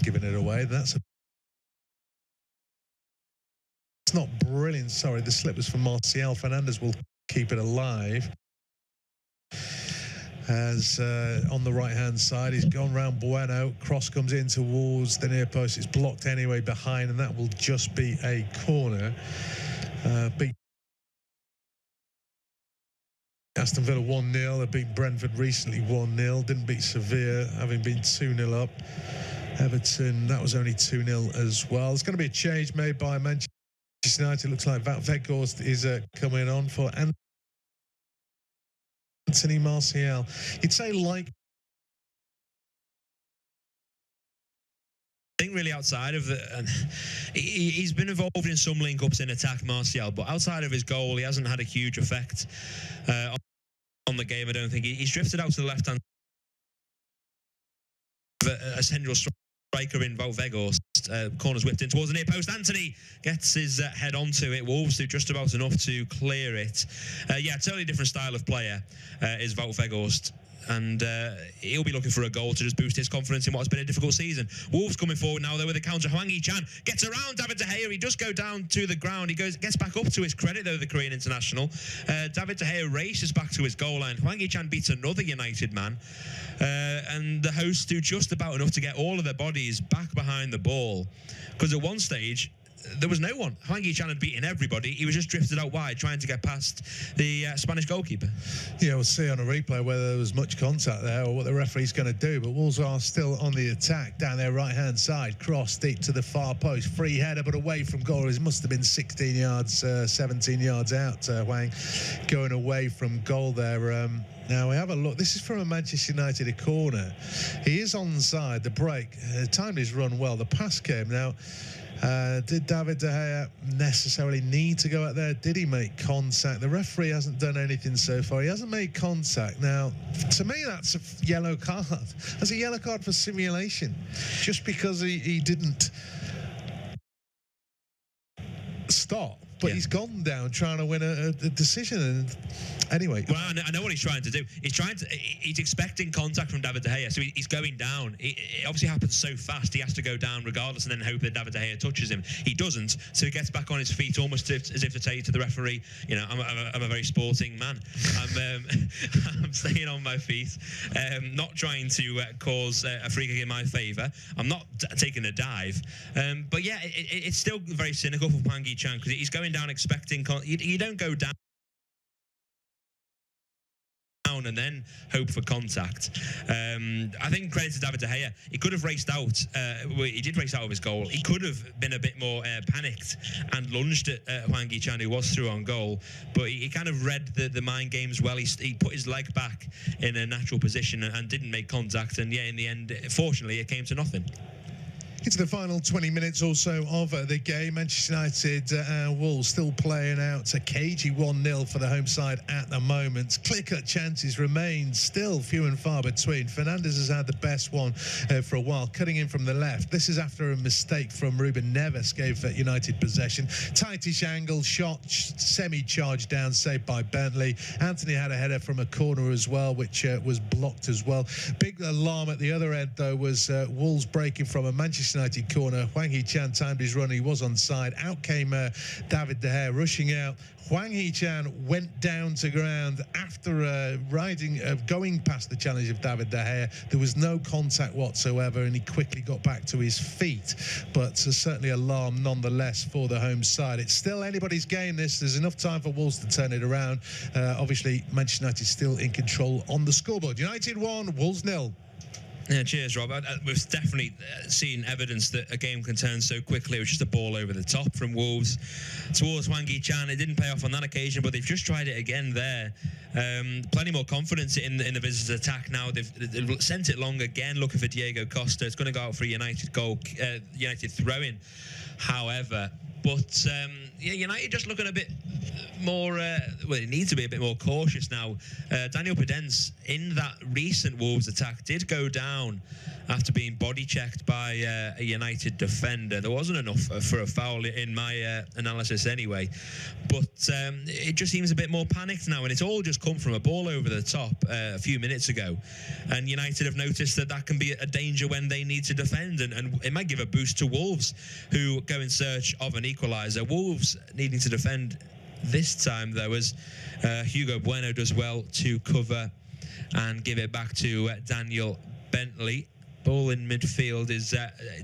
Giving it away. It's not brilliant. Sorry, the slip was from Martial. Fernandes will keep it alive. As on the right-hand side, he's gone round Bueno. Cross comes in towards the near post. It's blocked anyway behind, and that will just be a corner. Beat Aston Villa 1-0. They beat Brentford recently 1-0. Didn't beat Sevilla, having been 2-0 up. Everton, that was only 2-0 as well. There's going to be a change made by Manchester United. Looks like Weghorst is coming on for Antony Martial. You'd say like... I think really outside of he's been involved in some link-ups in attack, Martial, but outside of his goal, he hasn't had a huge effect on the game, I don't think. He's drifted out to the left-hand, a central striker in Weghorst. Corner's whipped in towards the near post. Antony gets his head onto it. Wolves do just about enough to clear it. Yeah, totally different style of player is Weghorst. And he'll be looking for a goal to just boost his confidence in what has been a difficult season. Wolves coming forward now, though, with a counter. Hwang Hee-chan gets around David De Gea. He does go down to the ground. He gets back up, to his credit, though, the Korean international. David De Gea races back to his goal line. Hwang Hee-chan beats another United man. And the hosts do just about enough to get all of their bodies back behind the ball. Because at one stage, there was no one. Hwang Hee-chan had beaten everybody. He was just drifted out wide, trying to get past the Spanish goalkeeper. Yeah, we'll see on a replay whether there was much contact there or what the referee's going to do. But Wolves are still on the attack down their right-hand side. Cross deep to the far post. Free header, but away from goal. It must have been 16 yards, 17 yards out. Hwang going away from goal there. Now we have a look. This is from a Manchester United corner. He is onside. The break timed his run well. The pass came. Now, did David De Gea necessarily need to go out there? Did he make contact? The referee hasn't done anything so far. He hasn't made contact. Now, to me, that's a yellow card. That's a yellow card for simulation, just because he didn't stop. But he's gone down trying to win a decision. And anyway, well, I know what he's trying to do. He's expecting contact from David De Gea, so he's going down. It obviously happens so fast. He has to go down regardless, and then hope that David De Gea touches him. He doesn't, so he gets back on his feet, almost as if to say to the referee, "You know, I'm a very sporting man. I'm staying on my feet, not trying to cause a free kick in my favour. I'm not taking a dive." But yeah, it's still very cynical for Hwang Hee-chan, because he's going down expecting you don't go down and then hope for contact. I think credit to David De Gea. He could have raced out. He did race out of his goal. He could have been a bit more panicked and lunged at Hwang Hee-chan, who was through on goal. But he kind of read the mind games well. He put his leg back in a natural position and didn't make contact. And yeah, in the end, fortunately, it came to nothing. Into the final 20 minutes or so of the game. Manchester United Wolves still playing out a cagey 1-0 for the home side at the moment. Clear-cut chances remain still few and far between. Fernandes has had the best one for a while, cutting in from the left. This is after a mistake from Ruben Neves gave United possession. Tightish angle shot, semi-charged down, saved by Bentley. Antony had a header from a corner as well, which was blocked as well. Big alarm at the other end, though, was Wolves breaking from a Manchester Manchester United corner. Hwang Hee-chan timed his run. He was onside. Out came David De Gea rushing out. Hwang Hee-chan went down to ground after going past the challenge of David De Gea. There was no contact whatsoever, and he quickly got back to his feet. But certainly alarm nonetheless for the home side. It's still anybody's game, this. There's enough time for Wolves to turn it around. Obviously, Manchester United still in control on the scoreboard. United 1, Wolves 0. Yeah, cheers, Rob. We've definitely seen evidence that a game can turn so quickly. It was just a ball over the top from Wolves towards Hwang Hee-chan. It didn't pay off on that occasion, but they've just tried it again there. Plenty more confidence in the visitors' attack now. They've sent it long again, looking for Diego Costa. It's going to go out for a United goal, United throw-in, however. But yeah, United just looking a bit more, well, it needs to be a bit more cautious now. Daniel Podence, in that recent Wolves attack, did go down after being body checked by a United defender. There wasn't enough for a foul in my analysis anyway. But it just seems a bit more panicked now, and it's all just come from a ball over the top a few minutes ago. And United have noticed that that can be a danger when they need to defend, and it might give a boost to Wolves, who go in search of an equaliser. Wolves needing to defend this time, though, as Hugo Bueno does well to cover and give it back to Daniel Bentley. Ball in midfield is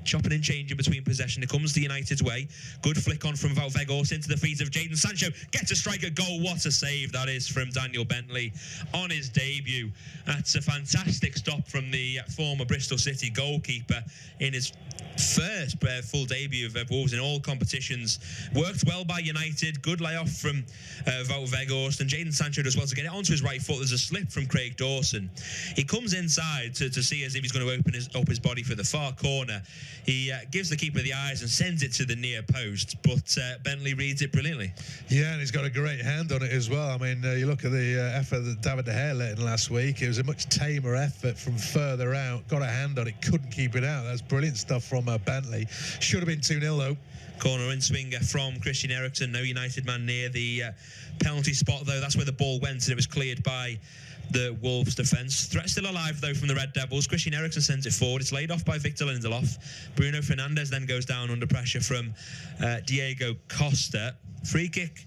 chopping and changing between possession. It comes the United's way. Good flick on from Wout Weghorst into the feet of Jadon Sancho. Gets a strike at goal. What a save that is from Daniel Bentley on his debut. That's a fantastic stop from the former Bristol City goalkeeper in his first full debut of Wolves in all competitions. Worked well by United. Good layoff from Wout Weghorst, and Jadon Sancho does well to get it onto his right foot. There's a slip from Craig Dawson. He comes inside to see as if he's going to open up his body for the far corner. He gives the keeper the eyes and sends it to the near post, but Bentley reads it brilliantly. Yeah, and he's got a great hand on it as well. I mean, you look at the effort that David De Gea let in last week. It was a much tamer effort from further out. Got a hand on it, couldn't keep it out. That's brilliant stuff from Bentley. Should have been 2-0 though. Corner in swinger from Christian Eriksen. No United man near the penalty spot, though. That's where the ball went, and it was cleared by the Wolves defence. Threat still alive, though, from the Red Devils. Christian Eriksen sends it forward. It's laid off by Victor Lindelof. Bruno Fernandes then goes down under pressure from Diego Costa. Free kick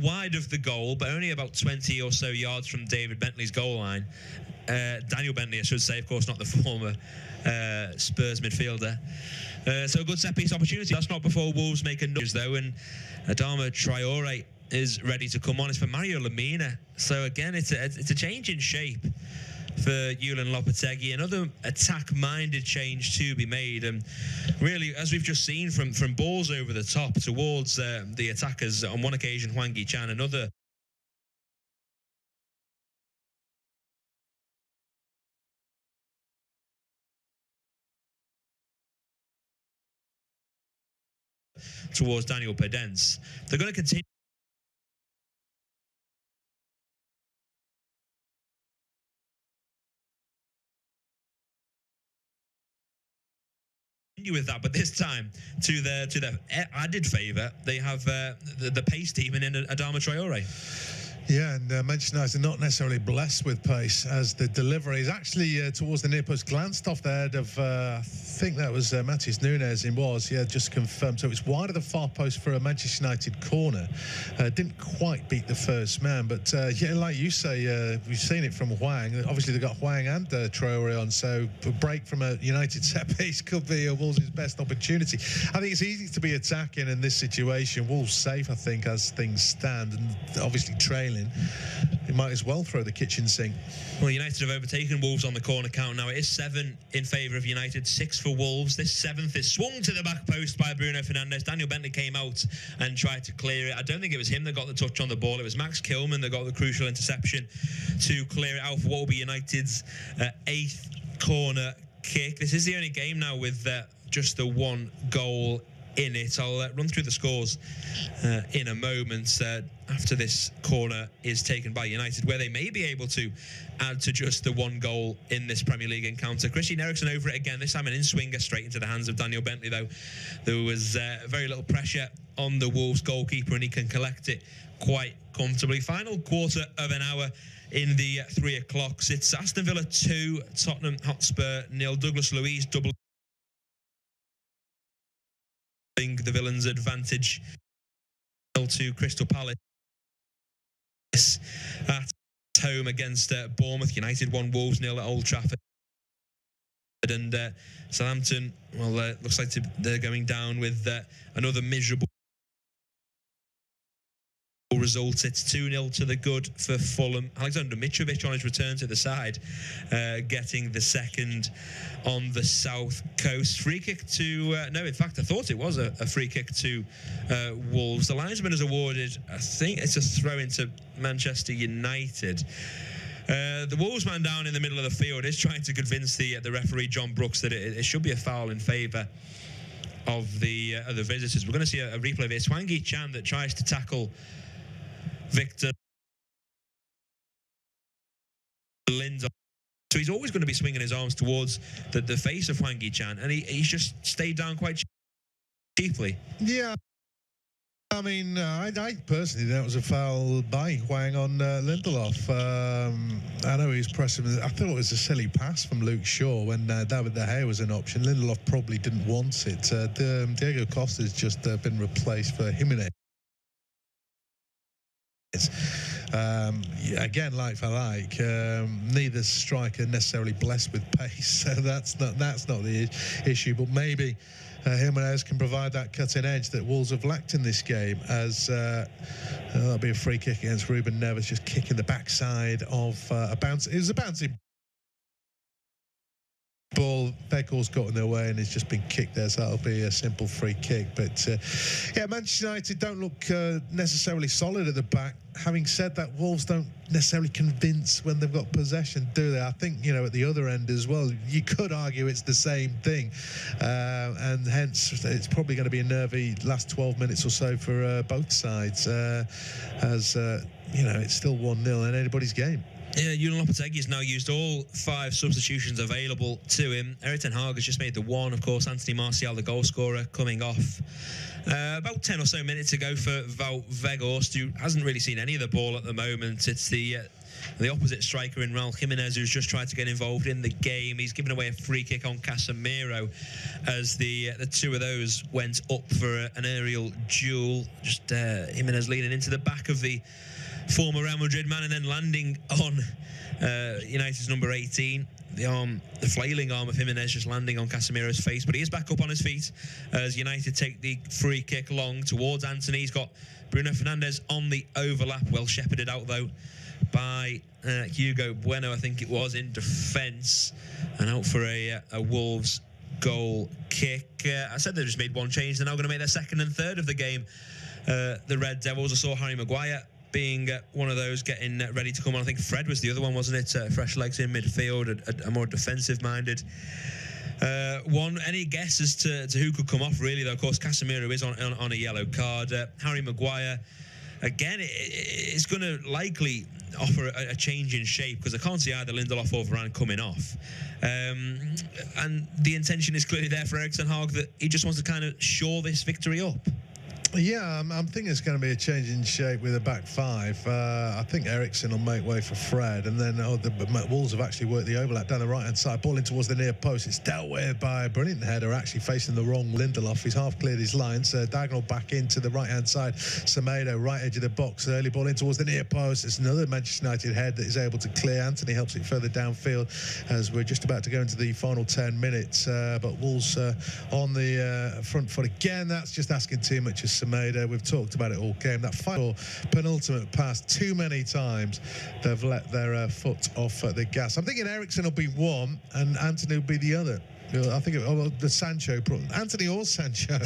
wide of the goal, but only about 20 or so yards from David Bentley's goal line. Daniel Bentley, I should say, of course, not the former Spurs midfielder. So a good set-piece opportunity. That's not before Wolves make a noise, though, and Adama Traore is ready to come on. It's for Mario Lemina. So again, it's a change in shape for Julen Lopetegui. Another attack-minded change to be made. And really, as we've just seen, from balls over the top towards the attackers, on one occasion, Hwang Hee-chan, another towards Daniel Podence. They're going to continue with that, but this time to their added favour, they have the pace demon in Adama Traore. Yeah, and Manchester United are not necessarily blessed with pace, as the delivery is actually towards the near post, glanced off the head of, I think that was Matheus Nunes. It was, yeah, just confirmed. So it's wide of the far post for a Manchester United corner. Didn't quite beat the first man, but yeah, like you say, we've seen it from Hwang. Obviously, they've got Hwang and Traore on, so a break from a United set piece could be Wolves' best opportunity. I think it's easy to be attacking in this situation. Wolves safe, I think, as things stand, and obviously trailing. They might as well throw the kitchen sink. Well, United have overtaken Wolves on the corner count now. It is 7 in favour of United, 6 for Wolves. This 7th is swung to the back post by Bruno Fernandes. Daniel Bentley came out and tried to clear it. I don't think it was him that got the touch on the ball. It was Max Kilman that got the crucial interception to clear it out for what will be United's 8th corner kick. This is the only game now with just the 1 goal in it. I'll run through the scores in a moment after this corner is taken by United, where they may be able to add to just the 1 goal in this Premier League encounter. Christian Eriksen over it again, this time an in-swinger straight into the hands of Daniel Bentley, though. There was very little pressure on the Wolves goalkeeper, and he can collect it quite comfortably. Final quarter of an hour in the 3 o'clocks. It's Aston Villa 2, Tottenham Hotspur 0. Douglas Luiz double the Villains' advantage to Crystal Palace at home against Bournemouth. United won Wolves 0 at Old Trafford. And Southampton, well, looks like they're going down with another miserable result. It's 2-0 to the good for Fulham. Alexander Mitrovic on his return to the side, getting the second on the south coast. Free kick to no, in fact I thought it was a free kick to Wolves. The linesman is awarded, I think it's a throw into Manchester United. The Wolves man down in the middle of the field is trying to convince the referee John Brooks that it should be a foul in favour of the visitors. We're going to see a replay of it. It's Hwang Chan that tries to tackle Victor Lindelof. So he's always going to be swinging his arms towards the face of Hwang Chan, and he's just stayed down quite cheaply. Yeah. I mean, I personally think that was a foul by Hwang on Lindelof. I know he was pressing. I thought it was a silly pass from Luke Shaw when David De Gea was an option. Lindelof probably didn't want it. Diego Costa's just been replaced for Jimenez. Again, like for like, neither striker necessarily blessed with pace, so that's not the issue. But maybe Jimenez can provide that cutting edge that Wolves have lacked in this game, as that'll be a free kick against Ruben Neves, just kicking the backside of a bounce. It was a bouncing ball. Beckel's got in their way and it's just been kicked there, so that'll be a simple free kick. But yeah, Manchester United don't look necessarily solid at the back. Having said that, Wolves don't necessarily convince when they've got possession, do they? I think, at the other end as well, you could argue it's the same thing, and hence it's probably going to be a nervy last 12 minutes or so for both sides, as it's still 1-0 in anybody's game. Yeah, Julen Lopetegui has now used all 5 substitutions available to him. Erik ten Hag has just made the one, of course. Antony Martial, the goal scorer, coming off about 10 or so minutes ago for Wout Weghorst, who hasn't really seen any of the ball at the moment. It's the opposite striker in Raul Jimenez who's just tried to get involved in the game. He's given away a free kick on Casemiro as the two of those went up for an aerial duel. Just Jimenez leaning into the back of the former Real Madrid man and then landing on United's number 18. The flailing arm of Jimenez just landing on Casemiro's face, but he is back up on his feet as United take the free kick long towards Antony. He's got Bruno Fernandes on the overlap, well shepherded out though by Hugo Bueno, I think it was, in defence, and out for a Wolves goal kick. I said they just made one change. They're now going to make their second and third of the game. The Red Devils, I saw Harry Maguire being one of those getting ready to come on. I think Fred was the other one, wasn't it? Fresh legs in midfield, a more defensive-minded one. Any guess as to who could come off, really, though? Of course, Casemiro is on a yellow card. Harry Maguire, again, it's going to likely offer a change in shape, because I can't see either Lindelof or Varane coming off. And the intention is clearly there for Erik ten Hag, that he just wants to kind of shore this victory up. Yeah, I'm thinking it's going to be a change in shape with a back 5. I think Eriksen will make way for Fred, and then the Wolves have actually worked the overlap down the right-hand side, ball in towards the near post. It's dealt with by a brilliant header, actually facing the wrong Lindelof. He's half cleared his lines, diagonal back into the right-hand side. Semedo, right edge of the box, early ball in towards the near post. It's another Manchester United head that is able to clear. Antony helps it further downfield as we're just about to go into the final 10 minutes. But Wolves on the front foot again. That's just asking too much of Semedo. We've talked about it all game. That final penultimate pass, too many times they've let their foot off the gas. I'm thinking Eriksen will be one and Antony will be the other. I think the Sancho problem. Antony or Sancho.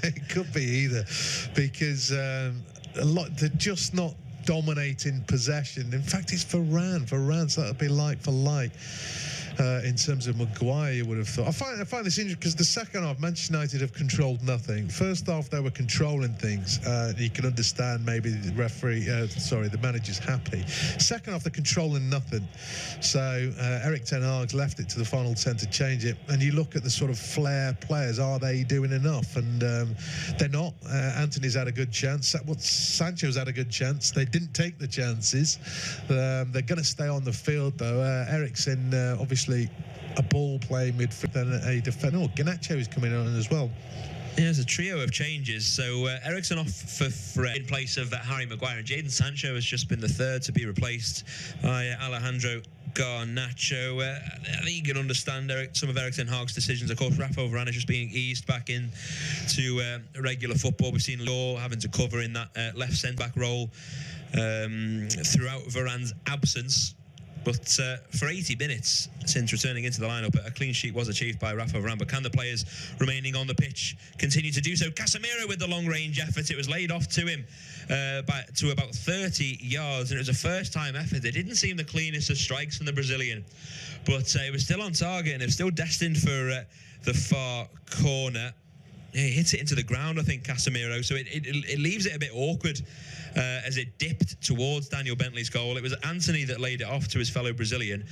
It could be either, because they're just not dominating possession. In fact, it's Varane, so that'll be like for like. In terms of Maguire, you would have thought. I find this interesting because the second half, Manchester United have controlled nothing. First half, they were controlling things. You can understand maybe the the manager's happy. Second half, they're controlling nothing. So Erik ten Hag's left it to the final 10 to change it. And you look at the sort of flair players. Are they doing enough? And they're not. Antony's had a good chance. Sancho's had a good chance. They didn't take the chances. They're going to stay on the field though. Eriksen, obviously, a ball playing midfield and a defender. Garnacho is coming on as well. Yeah, there's a trio of changes. So Eriksen off for Fred in place of Harry Maguire, and Jadon Sancho has just been the third to be replaced by Alejandro Garnacho. I think you can understand some of Erik ten Hag's decisions. Of course, Rafael Varane is just being eased back into regular football. We've seen Law having to cover in that left centre-back role throughout Varane's absence. But for 80 minutes since returning into the lineup, a clean sheet was achieved by Rafa Varane. But can the players remaining on the pitch continue to do so? Casemiro with the long-range effort. It was laid off to him to about 30 yards, and it was a first-time effort. It didn't seem the cleanest of strikes from the Brazilian, but it was still on target, and it was still destined for the far corner. Yeah, he hits it into the ground, I think, Casemiro. So it leaves it a bit awkward as it dipped towards Daniel Bentley's goal. It was Antony that laid it off to his fellow Brazilian.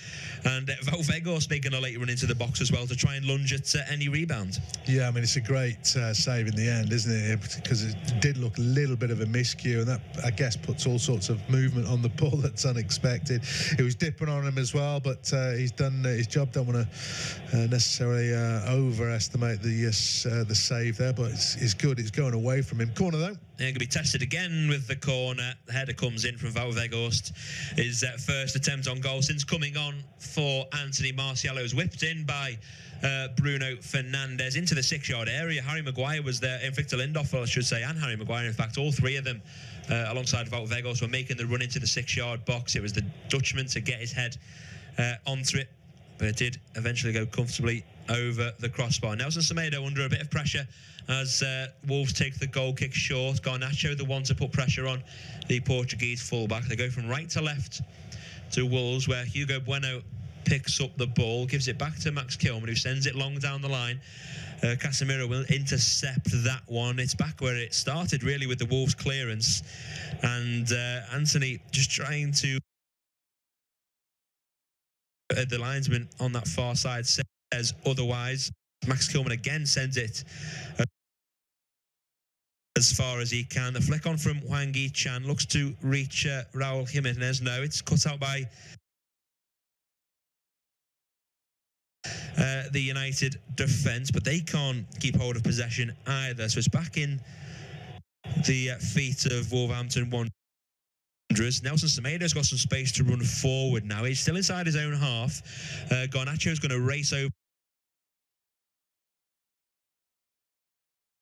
And Wout making a late run into the box as well to try and lunge at any rebound. Yeah, I mean, it's a great save in the end, isn't it? Because it did look a little bit of a miscue, and that, I guess, puts all sorts of movement on the ball that's unexpected. It was dipping on him as well, but he's done his job. Don't want to necessarily overestimate the save there, but it's good. It's going away from him. Corner, though. Going to be tested again with the corner. The header comes in from Wout. His first attempt on goal since coming on for Antony. Martial was whipped in by Bruno Fernandes into the 6-yard area. Harry Maguire was there, and Victor Lindelof, I should say, and Harry Maguire, in fact, all three of them alongside Wout were making the run into the 6-yard box. It was the Dutchman to get his head onto it, but it did eventually go comfortably over the crossbar. Nelson Semedo under a bit of pressure as Wolves take the goal kick short. Garnacho, the one to put pressure on the Portuguese fullback. They go from right to left to Wolves, where Hugo Bueno picks up the ball, gives it back to Max Kilman, who sends it long down the line. Casemiro will intercept that one. It's back where it started, really, with the Wolves clearance. And Antony just trying to... the linesman on that far side says otherwise. Max Kilman again sends it as far as he can. The flick on from Hwang Hee-chan looks to reach Raul Jimenez. No, it's cut out by the United defence, but they can't keep hold of possession either. So it's back in the feet of Wolverhampton Wanderers. Nelson Semedo's got some space to run forward now. He's still inside his own half. Garnacho's going to race over.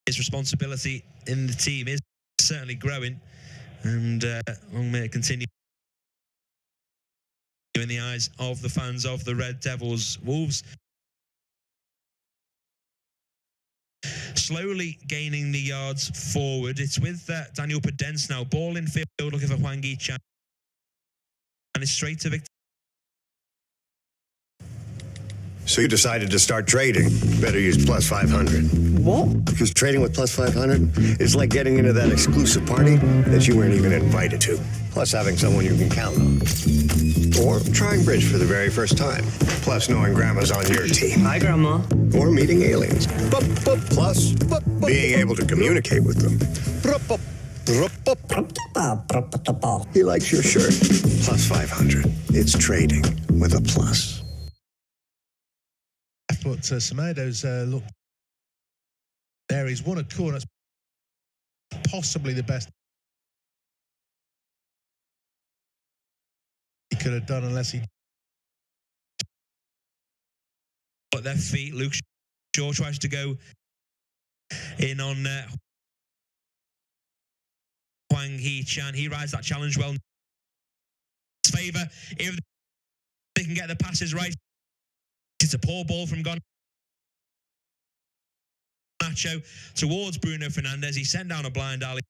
His responsibility in the team is certainly growing, and long may it continue in the eyes of the fans of the Red Devils. Wolves slowly gaining the yards forward. It's with Daniel Podence now. Ball in field looking for Hwang Hee-chan, and it's straight to Victor. So you decided to start trading. Better use plus 500. What? Because trading with plus 500 is like getting into that exclusive party that you weren't even invited to. Plus having someone you can count on. Or trying bridge for the very first time. Plus knowing grandma's on your team. Hi, Grandma. Or meeting aliens. Plus being able to communicate with them. He likes your shirt. Plus 500. It's trading with a plus. But Semedo's look there. He's won a corner. That's possibly the best he could have done, unless he at their feet. Luke Shaw tries to go in on Hwang Hee-chan. He rides that challenge well in his favour. If they can get the passes right, it's a poor ball from Garnacho towards Bruno Fernandes. He sent down a blind alley.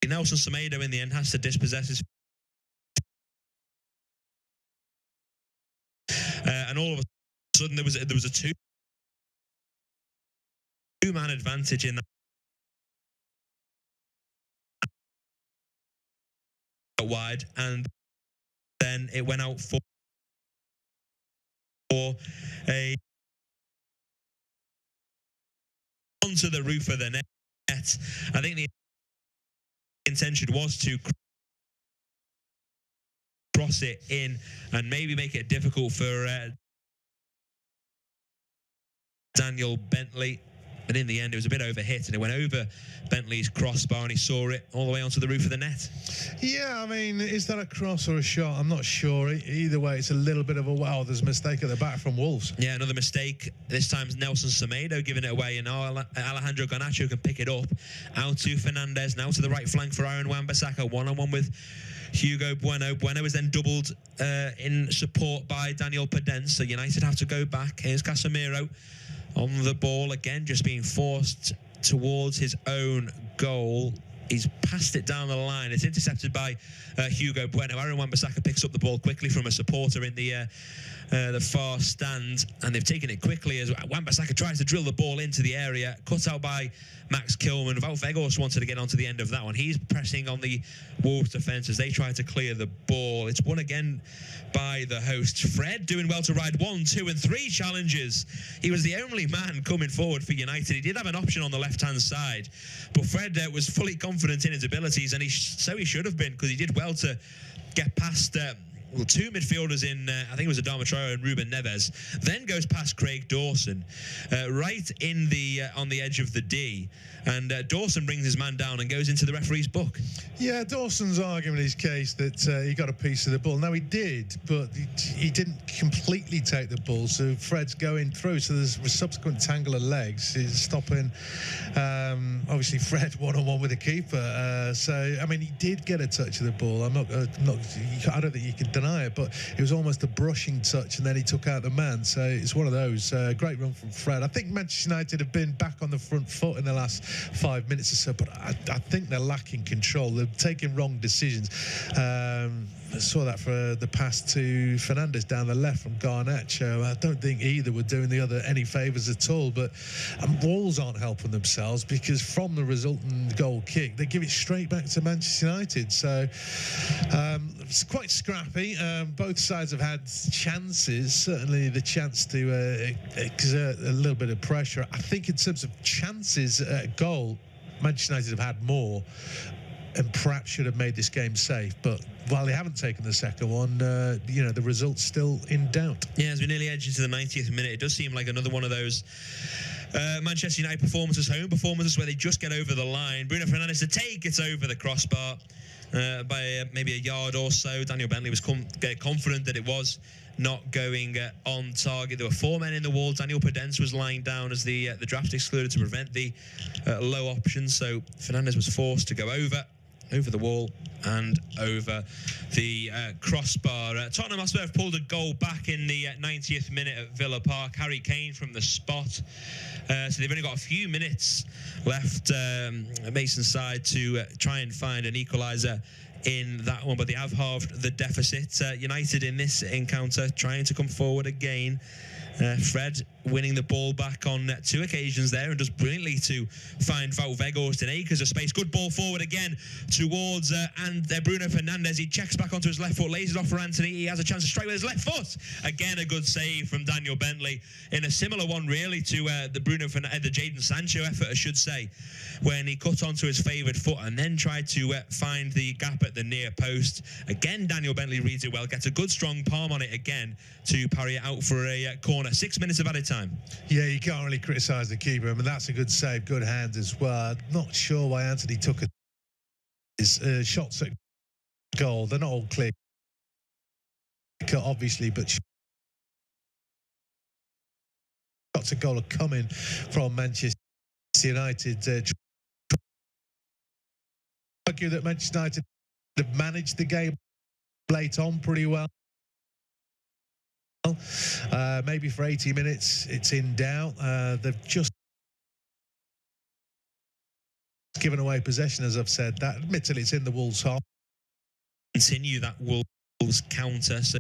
Nelson Semedo in the end has to dispossess his. And all of a sudden there was a two-man advantage in that wide, and then it went out for a onto the roof of the net. I think the intention was to cross it in and maybe make it difficult for Daniel Bentley. And in the end, it was a bit overhit, and it went over Bentley's crossbar, and he saw it all the way onto the roof of the net. Yeah, I mean, is that a cross or a shot? I'm not sure. Either way, it's a little bit of a wow. There's a mistake at the back from Wolves. Yeah, another mistake. This time, Nelson Semedo giving it away, and now Alejandro Garnacho can pick it up. Out to Fernandes, now to the right flank for Wan-Bissaka, one-on-one with Hugo Bueno. Bueno is then doubled in support by Daniel Podence, so United have to go back. Here's Casemiro on the ball again, just being forced towards his own goal. He's passed it down the line. It's intercepted by Hugo Bueno. Wan-Bissaka picks up the ball quickly from a supporter in the far stand, and they've taken it quickly as Wan-Bissaka tries to drill the ball into the area, cut out by Max Kilman. Wout wanted to get onto the end of that one. He's pressing on the Wolves defence as they try to clear the ball. It's won again by the hosts. Fred doing well to ride 1, 2 and 3 challenges. He was the only man coming forward for United. He did have an option on the left-hand side, but Fred was fully confident in his abilities, and so he should have been, because he did well to get past two midfielders in, I think it was Adama Traore and Ruben Neves, then goes past Craig Dawson, right in the on the edge of the D, and Dawson brings his man down and goes into the referee's book. Yeah, Dawson's arguing his case that he got a piece of the ball. Now, he did, but he didn't completely take the ball, so Fred's going through, so there's a subsequent tangle of legs. He's stopping, obviously, Fred one-on-one with the keeper. So, I mean, he did get a touch of the ball. I don't think you can deny it, but it was almost a brushing touch, and then he took out the man. So it's one of those. Great run from Fred. I think Manchester United have been back on the front foot in the last 5 minutes or so, but I think they're lacking control. They're taking wrong decisions. I saw that for the pass to Fernandes down the left from Garnacho. I don't think either were doing the other any favours at all, but Wolves aren't helping themselves, because from the resultant goal kick, they give it straight back to Manchester United. So it's quite scrappy. Both sides have had chances, certainly the chance to exert a little bit of pressure. I think in terms of chances at goal, Manchester United have had more and perhaps should have made this game safe, but while they haven't taken the second one, the result's still in doubt. Yeah, as we nearly edge into the 90th minute, it does seem like another one of those Manchester United performances, home performances, where they just get over the line. Bruno Fernandes to take it over the crossbar by maybe a yard or so. Daniel Bentley was confident that it was not going on target. There were 4 men in the wall. Daniel Podence was lying down as the draft excluded to prevent the low option, so Fernandes was forced to go over the wall and over the crossbar. Tottenham Hotspur have pulled a goal back in the 90th minute at Villa Park. Harry Kane from the spot. So they've only got a few minutes left, Mason's side, to try and find an equaliser in that one, but they have halved the deficit. United in this encounter trying to come forward again. Fred winning the ball back on 2 occasions there, and does brilliantly to find Wout in acres of space. Good ball forward again towards Bruno Fernandes. He checks back onto his left foot, lays it off for Antony. He has a chance to strike with his left foot. Again, a good save from Daniel Bentley in a similar one, really, to the Jadon Sancho effort, I should say, when he cut onto his favoured foot and then tried to find the gap at the near post. Again, Daniel Bentley reads it well, gets a good strong palm on it again to parry it out for a corner. 6 minutes of added time. Yeah, you can't really criticise the keeper. I mean, that's a good save, good hands as well. Not sure why Antony took his shots at goal. They're not all clear cut, obviously, but shots at goal are coming from Manchester United. Argue that Manchester United have managed the game late on pretty well. Maybe for 80 minutes it's in doubt. They've just given away possession, as I've said. That admittedly it's in the Wolves' half. Continue that Wolves counter, so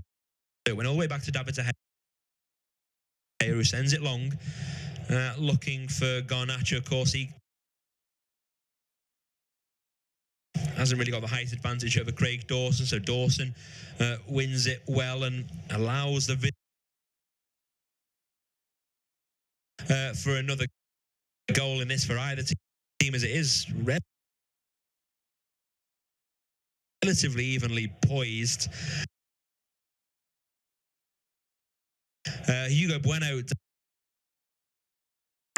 it went all the way back to David De Gea, who sends it long, looking for Garnacho. Of course, he hasn't really got the height advantage over Craig Dawson, so Dawson wins it well and allows the for another goal in this for either team, as it is relatively evenly poised. Hugo Bueno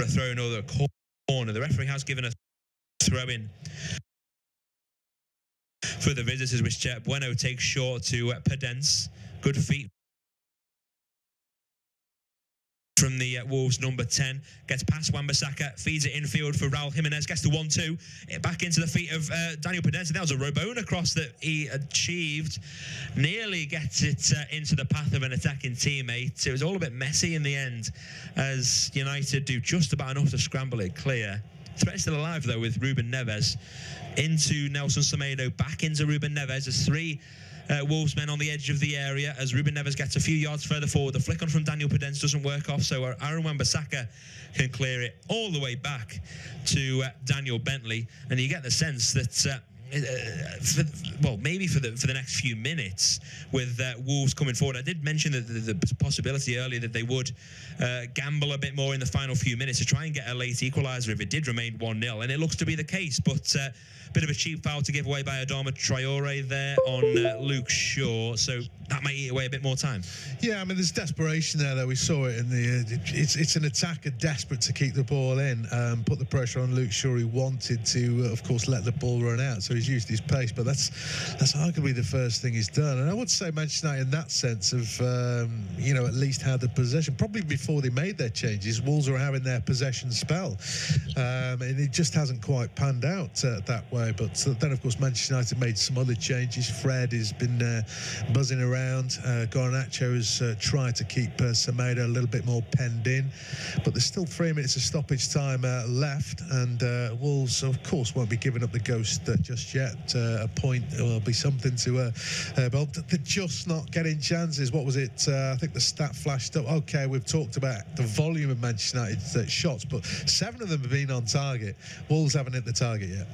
a throw in or a corner. The referee has given a throw in for the visitors, which Bueno takes short to Pedence. Good feet from the Wolves number 10, gets past Wan-Bissaka, feeds it infield for Raul Jimenez, gets the 1-2, back into the feet of Daniel Pedence. That was a Robona cross that he achieved, nearly gets it into the path of an attacking teammate. It was all a bit messy in the end, as United do just about enough to scramble it clear. Threat still alive though with Ruben Neves into Nelson Semedo, back into Ruben Neves. There's three Wolves men on the edge of the area as Ruben Neves gets a few yards further forward. The flick on from Daniel Pedence doesn't work off, so Aaron Wan-Bissaka can clear it all the way back to Daniel Bentley, and you get the sense that maybe for the next few minutes with Wolves coming forward. I did mention that the possibility earlier that they would gamble a bit more in the final few minutes to try and get a late equaliser if it did remain 1-0, and it looks to be the case, but bit of a cheap foul to give away by Adama Traore there on Luke Shaw, so that might eat away a bit more time. Yeah, I mean, there's desperation there, though. We saw it in the it's an attacker desperate to keep the ball in, put the pressure on Luke Shaw. He wanted to of course let the ball run out, so he's used his pace, but that's arguably the first thing he's done. And I would say Manchester United in that sense of at least had the possession probably before they made their changes. Wolves were having their possession spell, and it just hasn't quite panned out that way. But then of course Manchester United made some other changes. Fred has been buzzing around. Garnacho has tried to keep Semedo a little bit more penned in, but there's still 3 minutes of stoppage time left, and Wolves of course won't be giving up the ghost just yet. A point will be something to but they're just not getting chances. What was it? I think the stat flashed up. Okay, we've talked about the volume of Manchester United shots, but 7 of them have been on target. Wolves haven't hit the target yet.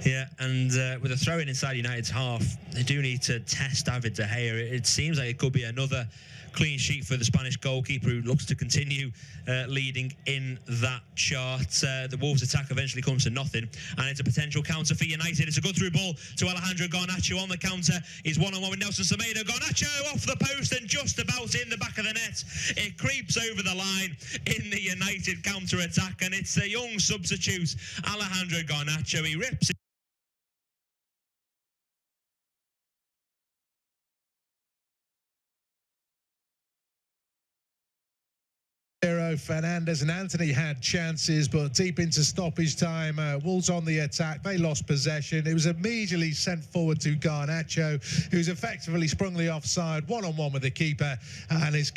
Yeah, and with a throw-in inside United's half, they do need to test David De Gea. It seems like it could be another clean sheet for the Spanish goalkeeper, who looks to continue leading in that chart. The Wolves attack eventually comes to nothing, and it's a potential counter for United. It's a good through ball to Alejandro Garnacho on the counter. He's one-on-one with Nelson Semedo. Garnacho off the post and just about in the back of the net. It creeps over the line in the United counter-attack, and it's the young substitute Alejandro Garnacho. He rips it. Fernandes and Antony had chances, but deep into stoppage time, Wolves on the attack. They lost possession. It was immediately sent forward to Garnacho, who's effectively sprung the offside, one-on-one with the keeper, and is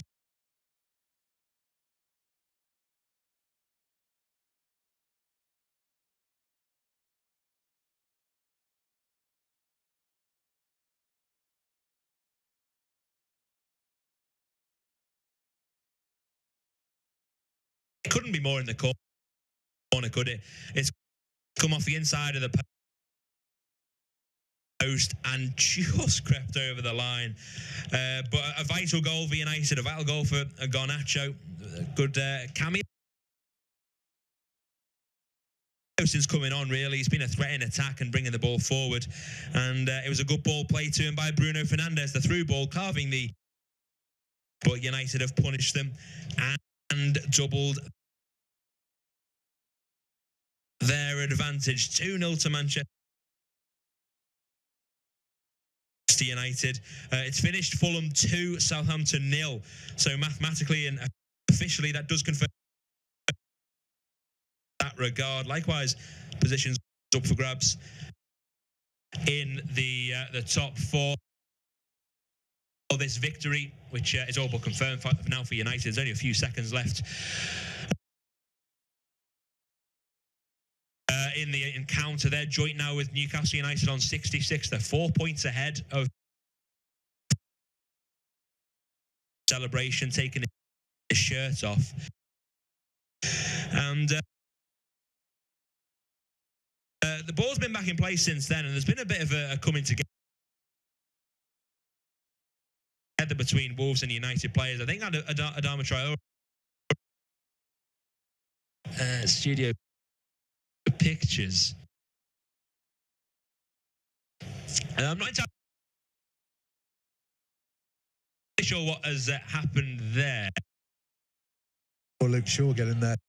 couldn't be more in the corner, could it? It's come off the inside of the post and just crept over the line. But a vital goal for United, a vital goal for Garnacho. Good cameo since coming on, really. He's been a threat in attack and bringing the ball forward. And it was a good ball played to him by Bruno Fernandes. The through ball carving the... But United have punished them and doubled their advantage. 2-0 to Manchester United. It's finished Fulham 2, Southampton 0. So mathematically and officially that does confirm that regard. Likewise, positions up for grabs in the top 4. This victory, which is all but confirmed now for United. There's only a few seconds left in the encounter. They're joint now with Newcastle United on 66. They're 4 points ahead of celebration, taking his shirt off. And the ball's been back in place since then, and there's been a bit of a coming together between Wolves and United players. I think Adama Traore studio pictures. And I'm not entirely sure what has happened there. Or Luke Shaw getting there.